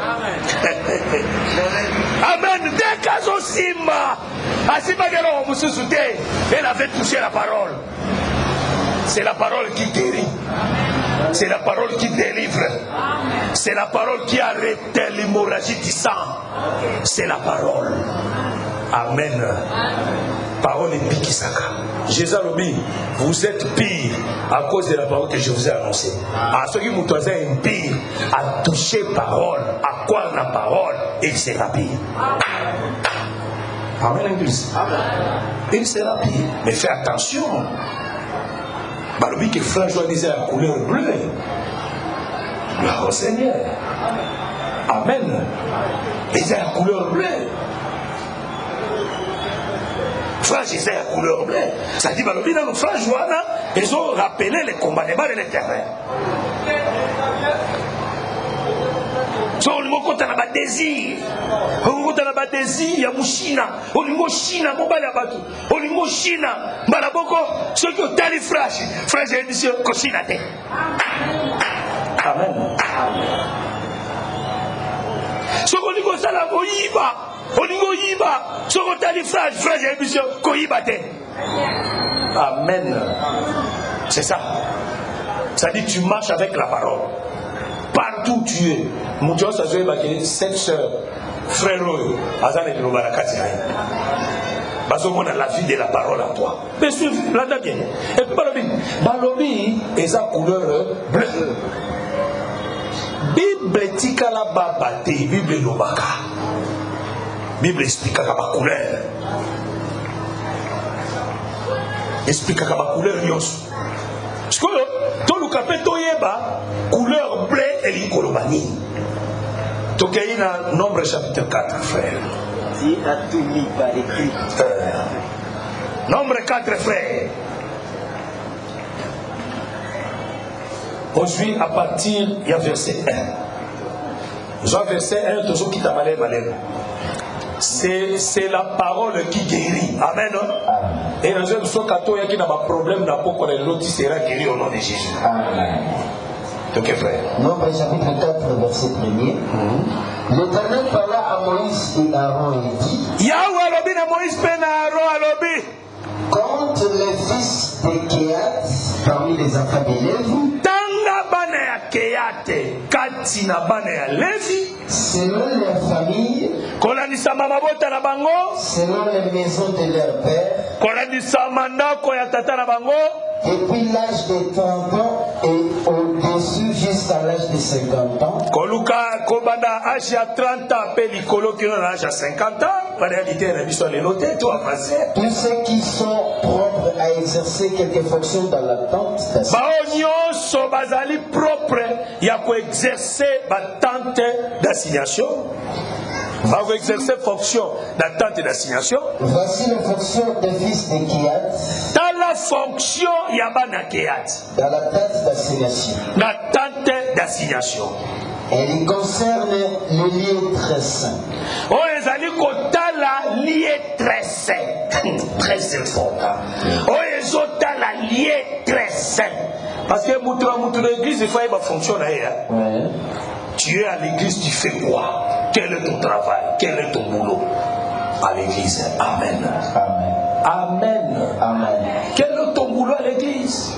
Amen. Dès qu'à Osima, elle avait touché la parole. C'est la parole qui guérit. C'est la parole qui délivre. C'est la parole qui arrête l'hémorragie du sang. C'est la parole. Amen. Parole est Pikisaka. Jésus a dit, vous êtes pire à cause de la parole que je vous ai annoncée. À ceux qui vous est pire, à toucher parole, à croire la parole, il sera pire. Amen, l'église. Il sera pire. Mais fais attention. Balobi que frère Joël disait la couleur bleue. Gloire au Seigneur. Amen. Il disait la couleur bleue. Frère Jésus la couleur bleue. Ça dit Balobi dans nos frères Joanna, ils ont rappelé les commandements de l'Éternel. On compte na ba désir. On compte na ba désir ya mushina. On ngo shina mobali abatu. On ngo shina malaboko ceux qui ont tali frère Jésus dit ko shina te. Amen. Ce qu'on dit ça la moyiba. On ngo yiba. Ce qu'on tali frère Jésus dit ko yiba te. Amen. C'est ça. Ça dit tu marches avec la parole. Partout où tu es, mon Dieu, ça se fait cette soeur, frère, Azan et Nobarakati. Parce qu'on a la vie de la parole à toi. Mais suivez, là, bien. Et puis, Balobi, et sa couleur bleue. Bible tika la babate, Bible Nobaka. Bible explique à ma couleur. Explique à ma couleur, Yos. Parce que tout le capé toyeba couleur bleu et l'incolomanie. Tokaïna nombre chapitre 4 frère. Dieu a tout mis par écrit. Nombre 4 frère. On suit à partir du verset 1. Jean verset 1 toujours qui t'a malé. C'est la parole qui guérit. Amen. Et dans un sokato qui n'a pas problème d'apôtre l'autre sera guéri au nom de Jésus. Amen. Ok frère. Nombre chapitre 4 verset 1er. L'Éternel parla à Moïse et Aaron et dit. Yahweh alobi na Moïse pe na Aaron alobi. Compte les fils de Kéat parmi les enfants de Lévi. Tanga bana ya Kéate. kati na bana ya Levi selon leur famille, kolandisa mabota na bango selon les maisons de leur père, kolandisa mandako ya tata na bango depuis l'âge de 30 ans et au-dessus jusqu'à l'âge de 50 ans. koluka kobanda âge ya 30 ans pe likolo kino na âge ya 50 ans en réalité na biso lelo te to avancé Tous ceux qui sont propres à exercer quelques fonctions dans la tente d'assignation. bao nyonso bazali propre ya koexercer batente d'assignation va exercer fonction d'attente d'assignation. Voici les fonctions des fils de Kiat Dans la fonction yabana Kiat, dans la tente d'assignation. l'attente d'assignation. Elle y concerne le lieu très saint. Oh, les amis, la lié très saint, très important. Oh, les autres la lié très saint. Parce que l'église, il faut que ça fonctionne. Ouais. Tu es à l'église, tu fais quoi? Quel est ton travail? Quel est ton boulot? À l'église. Amen. Amen. Amen. Amen. Quel est ton boulot à l'église?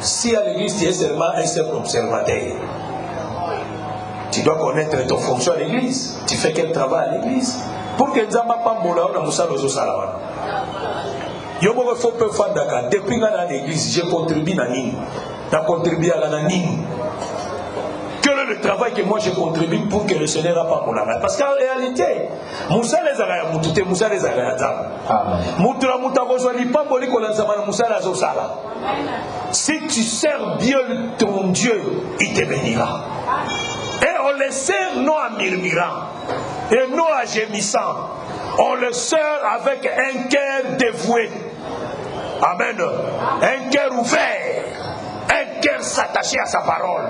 Si à l'église, tu es seulement un simple observateur, tu dois connaître ton fonction à l'église. Tu fais quel travail à l'église? Pour que Nzamba Pambola ou Moussa Lozo Salaman. Yo mo faut peu faire Dakar. Depuis que dans l'église, j'ai contribué à Nini. J'ai contribué à la Nini. Quel est le travail que moi je contribue pour que le Seigneur n'a pas mon âme? Parce qu'en réalité, Moussa les a moututé, Moussa les a Moutura Moutakozoli Pamboli Kolanzamana Moussa Lazo Sala. Si tu sers bien ton Dieu, il te bénira. Et on le sert non en murmurant et non en gémissant. On le sert avec un cœur dévoué. Amen. Un cœur ouvert. Un cœur s'attaché à sa parole.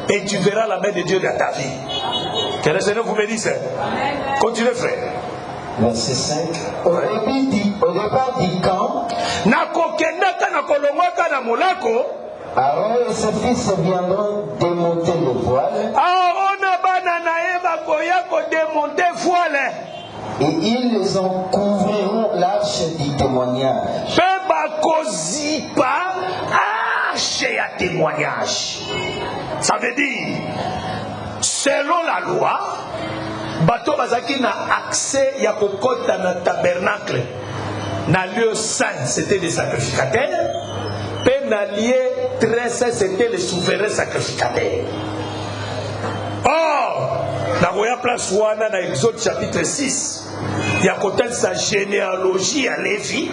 Et tu verras la main de Dieu dans ta vie. Que le Seigneur vous bénisse. Continuez, frère. Verset 5. Au départ du camp, Aaron et ses fils viendront démonter le voile. Et ils les en couvriront l'arche du témoignage. Ça veut dire, selon la loi, bateau bazaki na accès ya kokota na tabernacle na lieu saint, c'était les sacrificateurs. Pe na lieu très saint, c'était les souverains sacrificateurs. Or, na voya place wana na Exode chapitre 6, il y a côté sa généalogie à Lévi.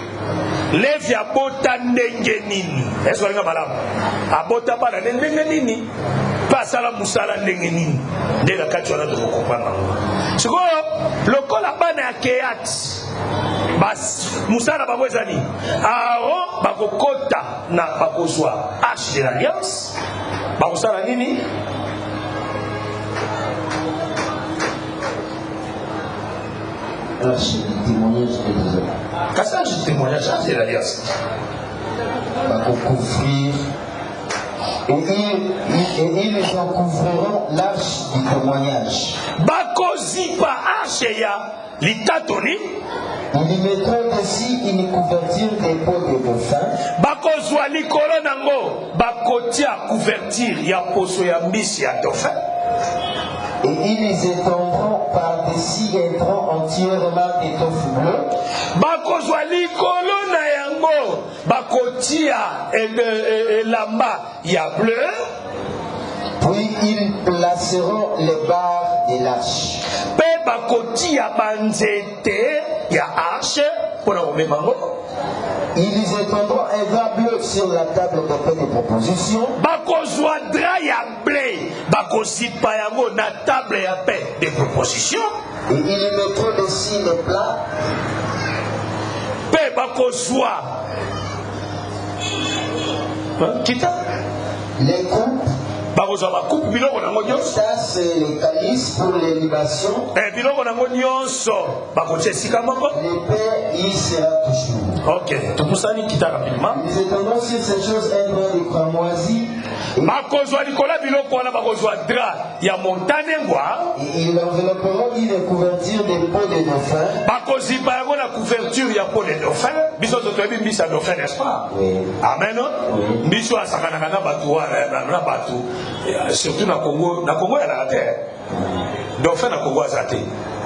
Lévi abota ndenge nini? Est-ce que vous avez abota pas la ndenge nini? Pas ça la musala ndenge nini? Dès la kachwana de vous comprendre. C'est quoi? Le col à bana ya Keat. Bas musala babwezani. Aaron bakokota na bakozwa arche de l'alliance. Bakosala nini? Arche du témoignage de Dieu. Qu'est-ce que c'est le témoignage? C'est l'alliance. Va couvrir. Et ils les en couvriront l'arche du témoignage. Bakozipa arche ya litatoni. Ils y mettront aussi une couverture des peaux de dauphin. Bakozwa likolo nango bakotia couverture ya poso ya mbisi ya dauphin. Et ils les étendront par-dessus un tronc entièrement d'étoffe bleue. Bakozwa likolo na yango bakotia elamba ya bleu. Puis ils placeront les barres de l'arche. Pe bakotia banzete ya arche pour la remettre. Ils étendront un drap bleu sur la table de paix de proposition. Bakozwa drap ya bleu bakozipa yango na table ya paix de proposition. Et ils y mettront dessus les plats. Pe bakozwa kita les coupes. bakozwa bakupe biloko nango nyonso. Ça c'est les calices pour les libations. Biloko nango nyonso bakotia esika moko. Le pain il sera toujours. Ok, tupusani kita rapidement. Ils étendront sur ces choses un drap de cramoisi. bakozwa likola biloko wana bakozwa drap ya montane ngwa. Ils l'envelopperont d'une couverture de peau de dauphin. Bakozipa yango na couverture ya peau de dauphin. Biso toyebi mbisi ya dauphin, n'est-ce pas? Oui. Amen. Biso asakanaka na bato wana na bato surtout na Congo ya la terre. Dauphin na Congo azate.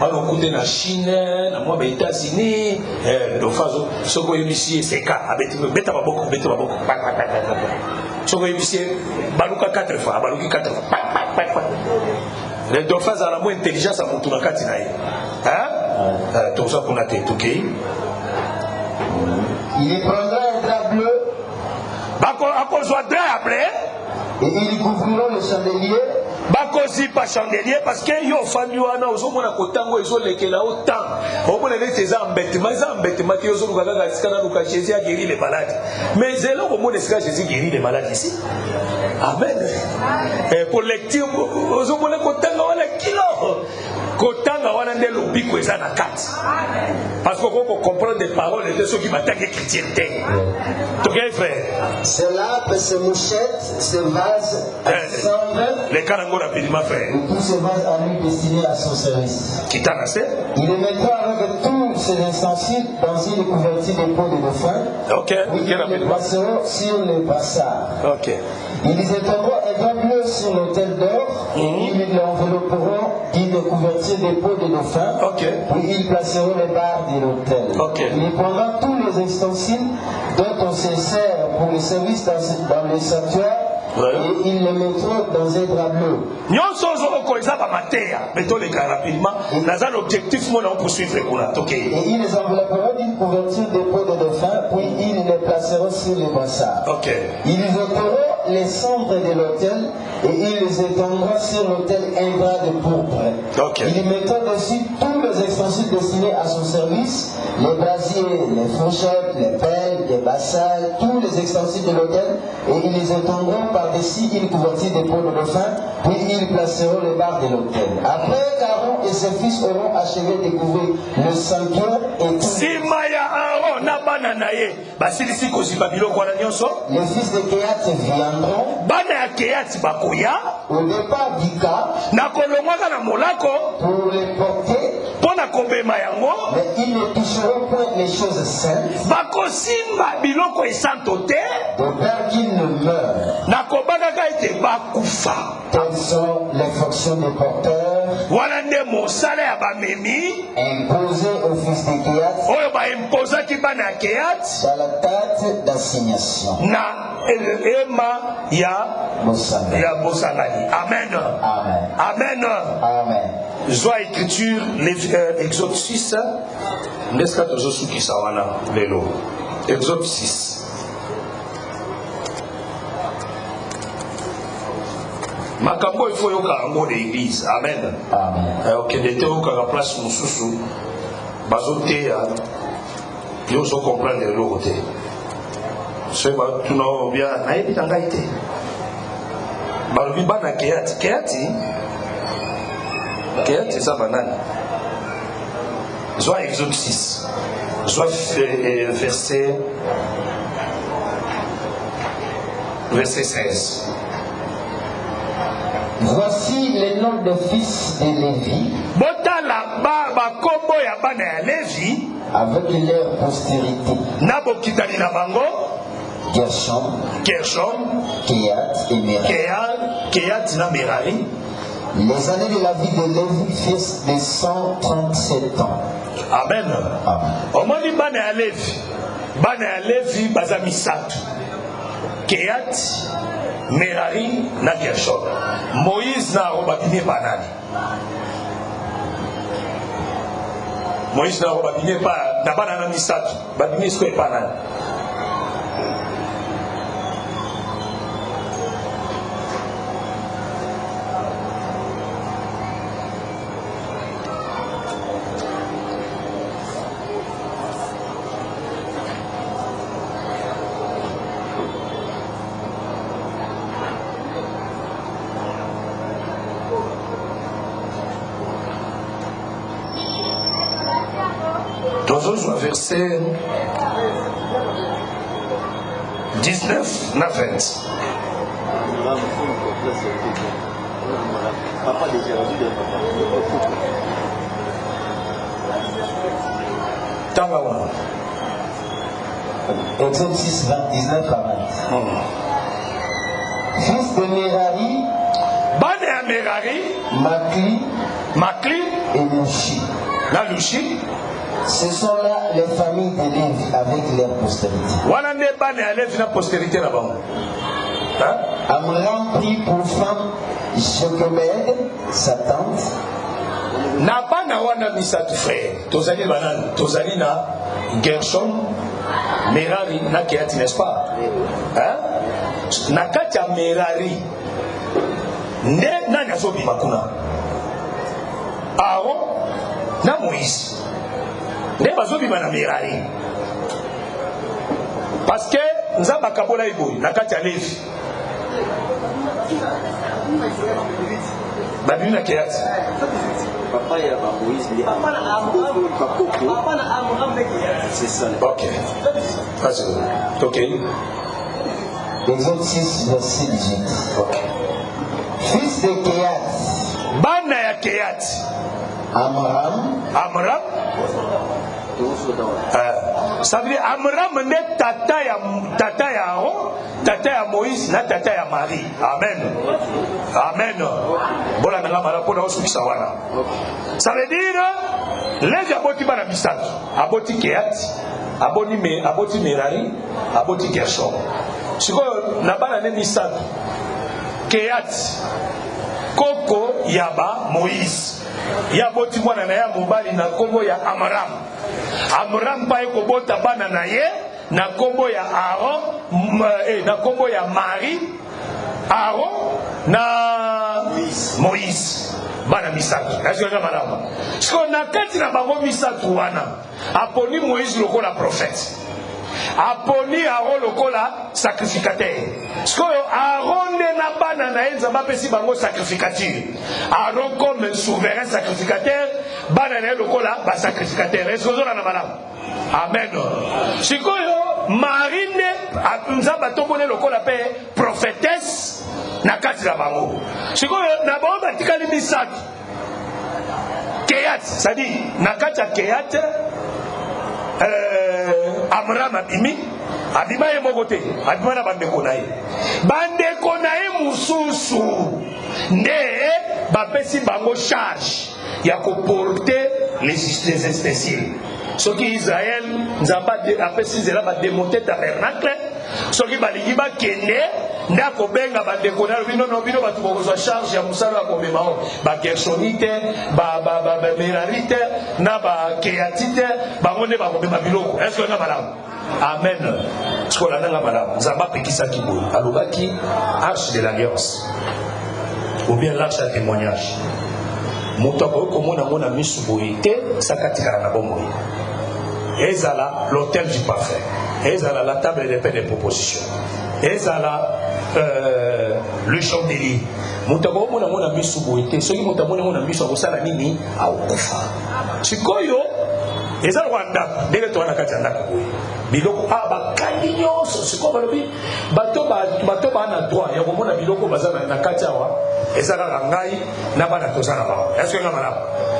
On côté na Chine, na moi les États-Unis, dauphin soko yebisi seka abeti beta baboko. Soko yebisi baluka 4 fois, baluki 4 fois. Les dauphins ont la moins intelligence à mon tour na kati na ye. Hein? Tout ça pour na tête, OK? Il prendra un drap bleu. Bakozwa drap après. Et ils couvriront le chandelier. Bakozi pas chandelier parce que yo fami wana ozomona kotango ezolekela autant. Omona neti eza embêtement ki ozoluka kaka sikana luka Jésus a guéri les malades. Mais zelo komona sika Jésus guérit les malades ici. Amen. Et pour lecture ozomona kotanga wana kilo. Kotanga wana nde lobiko eza na kati. Parce qu'on comprend des paroles de ceux qui m'attaquent chrétienté. OK frère. Ces lampes, ces mouchettes, ces vases ensemble. Les carangos rapidement frère. Et tous ces vases à lui destinés à son service. Qui t'a lancé? Il les mettra avec tous ces ustensiles dans une couverture de peau de dauphin. OK. Ils les passeront sur les brassards. OK. Ils étendront un drap bleu sur l'autel d'or. Ils l'envelopperont d'une couverture de peau de dauphin. OK. Puis ils placeront les barres de l'autel. OK. Ils prendront tous les ustensiles dont on se sert pour le service dans le sanctuaire. Et ils le mettront dans un drap bleu. Nyonso ozoko eza ba mateya, mettons les cas rapidement. Dans un objectif moi on poursuivre kuna. OK. Et ils les envelopperont d'une couverture de peau de dauphin, puis ils les placeront sur les brassards. OK. Ils ôteront les cendres de l'autel et ils les étendront sur l'autel un drap de pourpre. OK. Ils mettront dessus tous les ustensiles destinés à son service, les brasiers, les fourchettes, les pelles, les bassins, tous les ustensiles de l'autel, et ils les étendront par-dessus une couverture de peau de dauphin, puis ils placeront les barres de l'autel. Après qu'Aaron et ses fils auront achevé de couvrir le sanctuaire et tout. Simaya Aaron na bana na ye, basilisi koziba biloko wana nyonso. Les fils de Kehat viendront. Bana ya Kehat bakoya. Au départ du cas, na kolongwaka na molako pour les porter, pona kobema yango, mais ils ne toucheront point les choses saintes, bakosimba biloko esanto te, de peur qu'ils ne meurent. na kobakaka ete bakufa. Telles sont les fonctions des porteurs Wana nde mosala ya bamemi imposées aux fils de Kehat oyo baimpozaki bana ya Kehat dans la date d'assignation. na ema ya bosangani. Amen. Amen. Amen. Amen. Zwa écriture Exode 6 ndeska tozosukisa wana lelo. Exode 6. Makambo il faut yoka yango de l'église. Amen. Amen. okende te okaka place mosusu bazoteya yo ozo comprendre eloko te soki batuna oyo bia nayebi na ngai te balobi bana Keyati eza banani zwa Exode 6 zwa verset 16. Voici les noms des fils de Lévi Botala bakombo ya bana ya Lévi avec leur postérité. na bokitani na bango Gershom, Kehat et Merari. Kehat na Merari. Les années de la vie de Lévi fils de 137 ans. Amen. Amen. Omoni bana ya Lévi baza misatu. Kehat, Merari na Gershom. Moïse na robabine banani. Moïse na robabine pa na bana na misatu. Babine sko e banani. Verset 19 na 20. Papa déjà rendu de papa. Tangawa. Exode 6, 19 à 20. Fils de Merari, Bane ya Merari, Makli et Lushi. na Lushi. Ce sont là les familles de Lévi avec leur postérité. Wana nde bane ya Lévi na postérité na bango. Hein? Amram prit pour femme Jochebed, sa tante. Na bana wana misatu frère. Tozali banani, tozali na Gershom, Merari na Keati, n'est-ce pas? Hein? Na kati ya Merari nde nani azobima kuna? Aaron na Moïse nde bazobima na Merari, parce que nzambe akabola iboyi na kati ya Levi babimi na Keati. Papa ya Moïse, c'est ça. Ok. Ok. Exode 6, verset 18. Ok. Fils de Kehat, Bana ya Keati, Amram, ça veut dire Amram n'est tata ya Aaron, tata ya Moïse, na tata ya Marie. Amen. Amen. Bola nanga mara pona osukisa wana. Ça veut dire les aboti bana misatu, aboti Keati, aboti Merari, aboti Gershom. Siko na bana ne misatu. Keati koko yaba Moïse. Ya boti mwana na ya mobali na kombo ya Amram. Amram pa ekobota bana na ye na kombo ya Aaron, na kombo ya Marie, Aaron na Moïse. Bana misatu. Est-ce que madame? Siko na kati na bango misatu wana aponi Moïse lokola prophète. Aponi Aaron lokola sacrificateur. Sikoyo Aaron na bana na enza bapesi bango sacrificature. Aaron comme souverain sacrificateur, bana na lokola ba sacrificateur. Est-ce que na malamu? Amen. Sikoyo Marine nzamba tobone lokola pe prophétesse na kati na bango. Sikoyo na bango batikali misatu. Kehat, c'est-à-dire na kati ya Kehat Amram abima ye moko te, abima na bandeko na ye. Bandeko na ye mususu nde bapesi bango charge ya koporter les ustensiles. Soki Israël nzamba apesi nzela bademonte tabernacle, soki balingi bakende nde akobenga bandeko na bino bato bokozwa charge ya mosala ya komema o bagershonite bamerarite na bakeatite bango nde bakomema biloko. Est-ce que nga malamu? Amen. Sikola nanga malamu nzamba apekisaki boye alobaki arche de l'alliance ou bien l'arche ya témoignage. Moto akoki komona ngo na misu boye te sakatikala na bomoi. Ezala l'autel du parfait. Ezala la table des paix des propositions. Ezala le chandelier. Moutabo mona mona misu boite. Soki moutabo mona misu akosala nini aokufa. Sikoyo ezala wanda ndenge to wana kati ndako boye. Biloko bakandi nyonso sikoyo balobi bato na droit ya komona biloko bazana na kati awa ezala ngai na bana tozana ba. Est-ce que ngama na?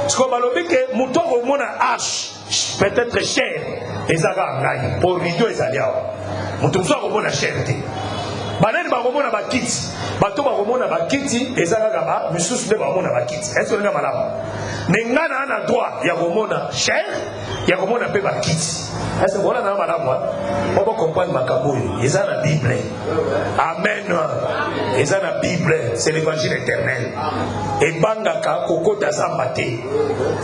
Sikoyo balobi ke muto komona arche peut-être cher ezaka ngai pour rideau ezali awa mutu mosusu akomona cher te banani bakomona bakiti bato bakomona bakiti ezalaka ba misusu nde bakomona bakiti esolinga malamu me ngai na droit ya komona cher ya komona mpe bakiti ese bona na malamu obo comprendre makambo oyo eza na Bible. Amen. Eza na Bible, c'est l'évangile éternel. Ebangaka kokota zamba te.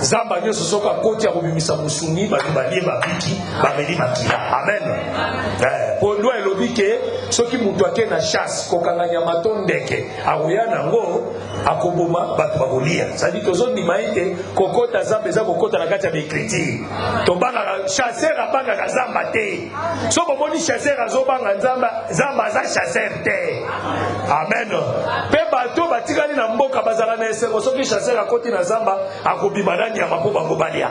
Zamba nyonso soka koti ya kobimisa musuni balie babiki bameli makila. Amen. Po ndo elobi ke soki mutu ake na chasse kokanga nyama to ndeke akoya nango akoboma bato bakolia. C'est-à-dire tozondima ete kokota zamba eza kokota na kati ya baécriture. Tobangaka chasseur abangaka zamba te. So bomoni chasseur azobanga zamba aza chasseur te. Amen. Pe bato batikali na mboka bazala na esengo soki chasseur akoti na zamba akobima na nyama po bango balia.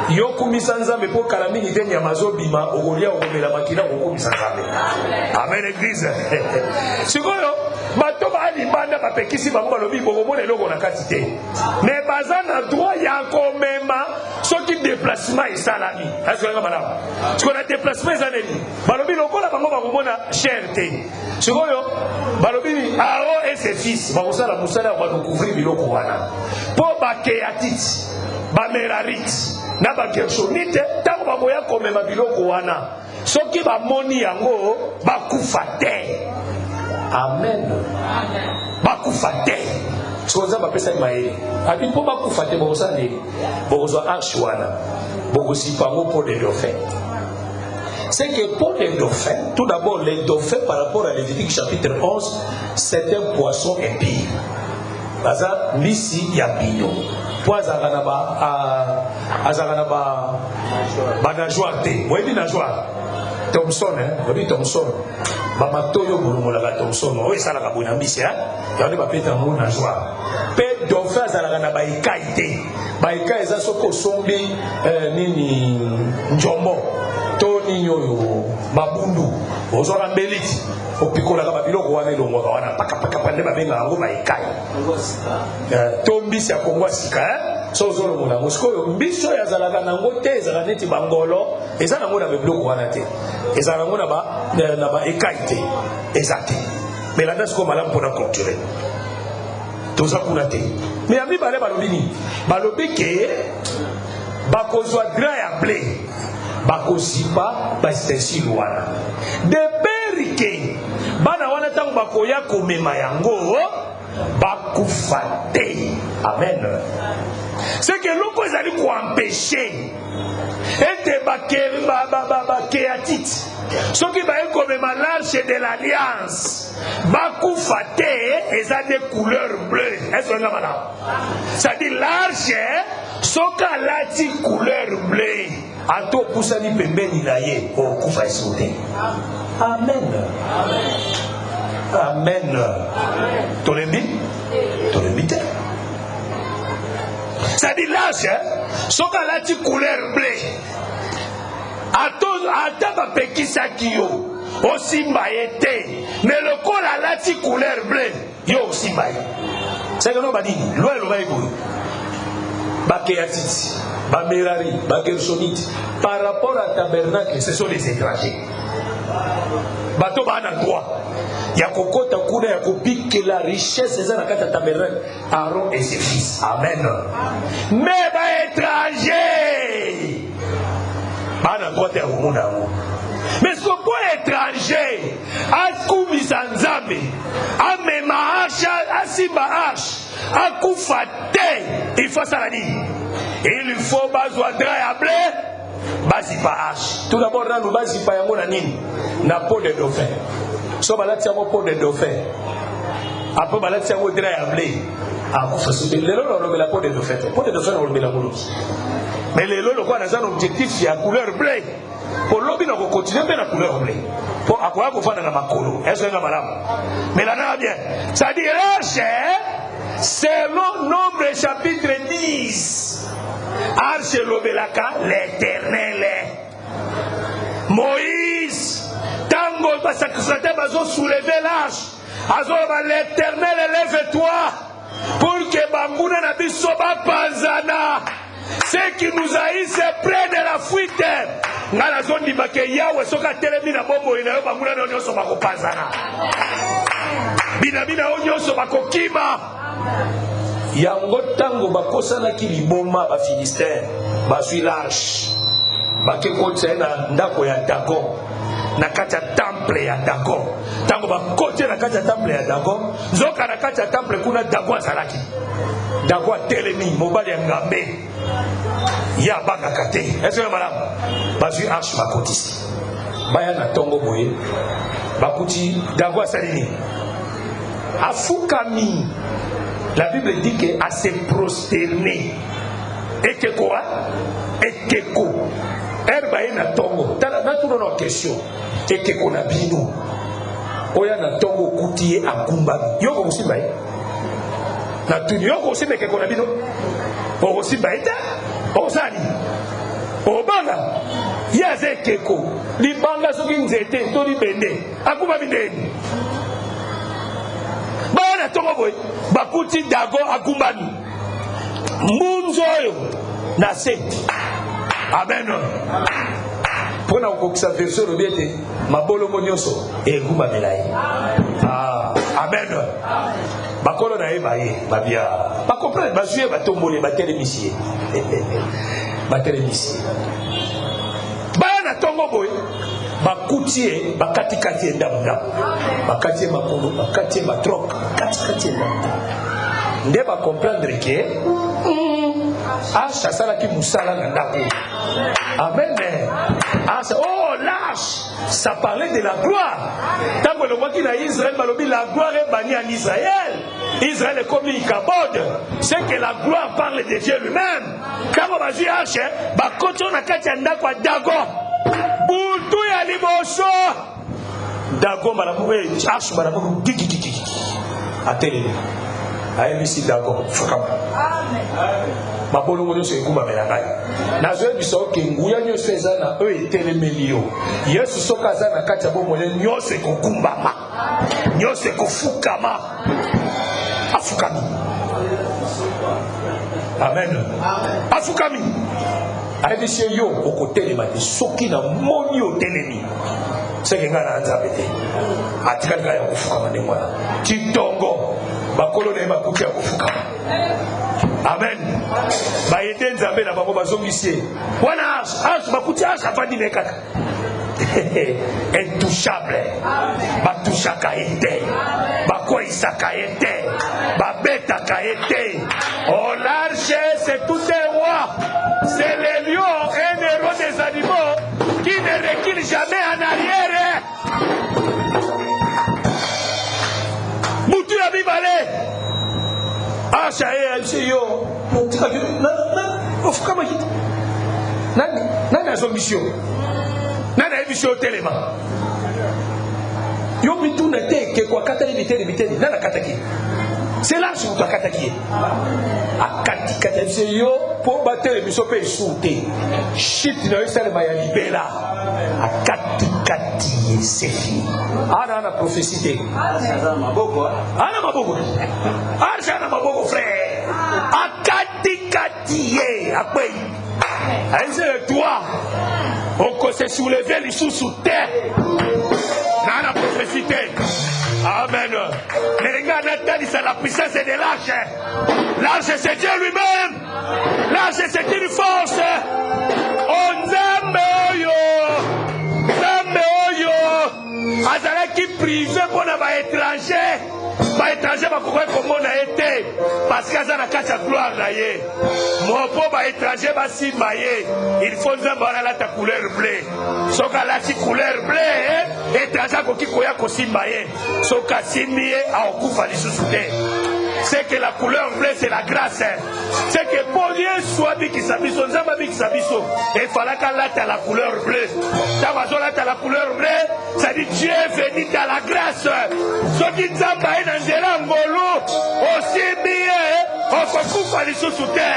Yo kumisa nzambe po kala mingi te nyama zobima okolia okomela makila okomisa nzambe. Amen église. Sikoyo bato balibanda bapekisi bango balobi bokomona eloko na kati te mais baza na droit ya komema soki déplacement esalami asoka malamu siko na déplacement eza nini balobi lokola bango bakomona cher te sikoyo balobi aro et ses fils bakosala mosala bakocouvrir biloko wana mpo bakeyatiti bamerarite na bagershonite ntango bakoya komema biloko wana soki bamoni yango bakufa te. Amen. Bakufa te. Soza bapesa maele. Abi mpo bakufa te bokosa nini bokozwa arche wana bokosipa ngo pour les dauphins. C'est que pour les dauphins, tout d'abord les dauphins par rapport à Lévitique chapitre 11, c'est un poisson impur. Baza misi ya bino. Po azakana ba nageoire te. Oyebi nageoire. Thomson, oyebi Thomson. Ba matoyo bolongola ba Thomson. Oyo esalaka boye na mbisi yango bapeta ngo nageoire. Pe dauphin azalaka na ba ekai te. Ba ekai eza soko osombi nini njombo to nini oyo mabundu ozwaka mbeliti opikolaka babiloko wana elongwaka wana pakapaka nde babenga yango baekai to mbisi ya kongo ya sika so ozolongola yango sikoyo mbisi oyo azalaka nango te ezalaka neti bangolo eza nango na babiloko wana te ezala nango na baekai te eza te melanda sikoyo malamu mpona culturel toza kuna te me ya mibale balobi nini balobi ke bakozwa dra ya ble bakozipa bastencile wana de perike bana wana ntango bakoya komema yango bakufa te. Amen. C'est que loko ezali koempêche ete bakeyatite soki baye komema l'arche de l'alliance bakufa te eza de couleur bleue. Est-ce que malamu c'est-à-dire l'arche soki alati couleur bleue ato opusani pembeni na ye okufa eso te. Amen. Amen. Tolembi te. C'est-à-dire l'arche soki alati couleur bleue ata bapekisaki yo osimba ye te mais lokola alati couleur bleue yo osimba ye. C'est que no badini loi eloba eboye bakeyatiti bamerari bagershonite par rapport à tabernacle ce sont les étrangers bato baa na droit ya kokota kuna ya kopikela richesse eza na kati ya tabernacle Aaron et ses fils. Amen. Mais baétranger baa na droit ya komona yango mais soko étranger akumisa nzambe amema arche asimba arche akufa te il faut asala nini il faut bazwa dra ya ble bazipa arche tout d'abord nanu bazipa yango na nini na peau de dauphin so balati yango peau de dauphin après balati yango dra ya ble akufa sote lelo lolobela peau de dauphin olobela ngolo mais lelo lokola naza na objectif ya couleur bleu pour lobi na continuer mpe na couleur bleu pour akoya kofanda na makolo est-ce que nga malamu mais là na bien ça dit arche selon Nombre chapitre 10 arche lobelaka l'éternel Moïse tango basacristateur bazo soulever l'arche azoloba l'éternel lève-toi pour que banguna na biso bapanzana ceux qui nous haïssent près de la fuite nga nazondima ke yawe soki atelemi na bomoi na yo banguna na yo nyonso bakopanzana binabina oyo nyonso bakokima yango ntango bakosanaki liboma bafilistin bazwi l'arche bakekotisa ye na ndako ya Dagon na kati ya temple ya Dagon ntango bakoti na kati ya temple ya Dagon nzoka na kati ya temple kuna Dagon azalaki Dagon atelemi mobali ya ngambe ya bangaka te est-ce que malamu bazwi arche bakotisi baya na ntongo boye bakuti Dagon asali nini afukami. La Bible dit qu'à se prosterner et que quoi et que quoi herba na tongo tala na tout nos questions et que qu'on a bino oya na tongo kutie akumba yoko musimba na tout yoko musimba que qu'on a bino o musimba eta o sani o banga yaze keko libanga soki nzete to libende akumba bindeni tongo boy bakuti dago akumbani mbunzo oyo na se amen pona kokisa version robiete mabolongo nyonso egumbamela ye amen bakolo na ye baye babia bakomprendre bazwi ye batomboli batelemisi ye batelemisi ye baya na tongo boye bakuti ye bakatikati ye ndamu bakati ye makolo bakati ye matroke katikati ye ndamu nde bakomprendre ke asalaki musala na ndako amen oh lâche ça parlait de la gloire tant que le roi qui na Israël balobi la gloire est bannie en Israël Israël est comme Ichabod c'est que la gloire parle de Dieu lui-même quand on va dire hache bakoto na kati ya ndako ya dago buntu ya liboso dago malamu hache malamu gigigigi atelele ayebisi dago fukama mabolongo nyonso ekumbamela ngai nazoyebisa oke nguya nyonso eza na oyo etelemeli yo yesu soki aza na kati ya bomoi nyonso ekokumbama nyonso ekofukama afukami amen afukami ayebisi yo okotelema te soki na moni otelemi seke ngai na nzambe te atikali ngai ya kofukama nde mwana titongo bakolo na ye bakuti ya kofukama amen bayede nzambe na bango bazongisi ye wana age bakuti age afandi ne kaka intouchable batushaka ye te bakweyisaka ye te babetaka ye te au large c'est tout un roi c'est le lion un héros des animaux qui ne recule jamais en arrière mutu ya mibale Asha ye yo ofukama kiti nani azomisio nani ayemisio telema yo bituna te ke kwa kata biteni nani akataki c'est là que tu akataki akati kata yo po batele biso pe soute shit na yosale ma ya libela akati kati sefi ana prophétie ana maboko frère akati kati ye akwei aise toi on ko se soulever les sous terre na prophétie amen les gars n'attendent c'est la puissance de l'arche l'arche c'est Dieu lui-même l'arche c'est une force on zambe oyo azalaki privé mpona baétranger bakokoki komona ye te parce que aza na kati ya gloire na ye mopo baétranger basimba ye il faut nzambe wana alata couleur bleu soki alati couleur bleu étranger akoki koya kosimba ye soki asimbi ye akokufa lisusu te c'est que la couleur bleue c'est la grâce c'est que pour Dieu soit bikisa biso nzambe bikisa biso et falaka lata la couleur bleue tabazo lata la couleur bleue ça dit Dieu est venu dans la grâce soki nzambe aye na nzela ngolu osimbi ye okokufa lisusu te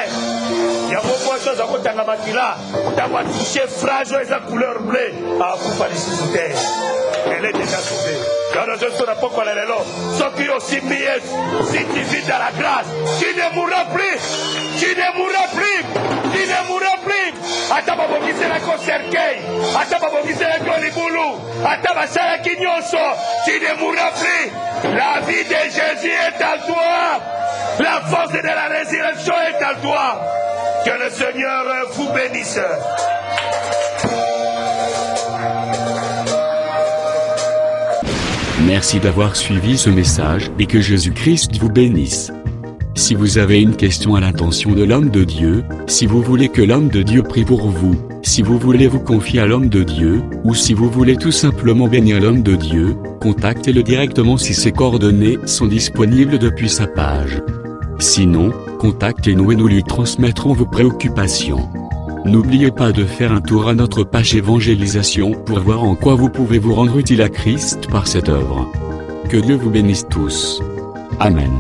yango poso aza kotanga makila ntango atouche phrase oyo eza couleur bleue akokufa lisusu te elle est déjà sauvée dans je na poko la lelo soki osimbi Yesu si tu vis dans la grâce tu ne mourras plus tu ne mourras plus tu ne mourras plus ata babongiselaki oserkei ata babongiselaki olibulu ata basalaki nyonso tu ne mourras plus la vie de Jésus est à toi la force de la résurrection est à toi que le Seigneur vous bénisse. Merci d'avoir suivi ce message et que Jésus-Christ vous bénisse. Si vous avez une question à l'intention de l'homme de Dieu, si vous voulez que l'homme de Dieu prie pour vous, si vous voulez vous confier à l'homme de Dieu, ou si vous voulez tout simplement bénir l'homme de Dieu, contactez-le directement si ses coordonnées sont disponibles depuis sa page. Sinon, contactez-nous et nous lui transmettrons vos préoccupations. N'oubliez pas de faire un tour à notre page évangélisation pour voir en quoi vous pouvez vous rendre utile à Christ par cette œuvre. Que Dieu vous bénisse tous. Amen.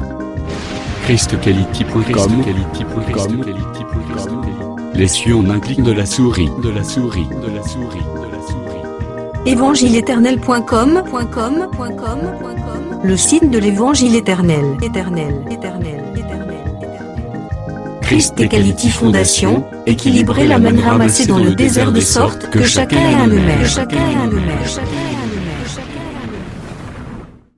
ChristQuality.com. Les cieux en un clic de la souris. Évangile-éternel.com Le signe de l'évangile éternel. Christ Equality Fondation, équilibrer la manne ramassée dans le désert de sorte que chacun ait un maire.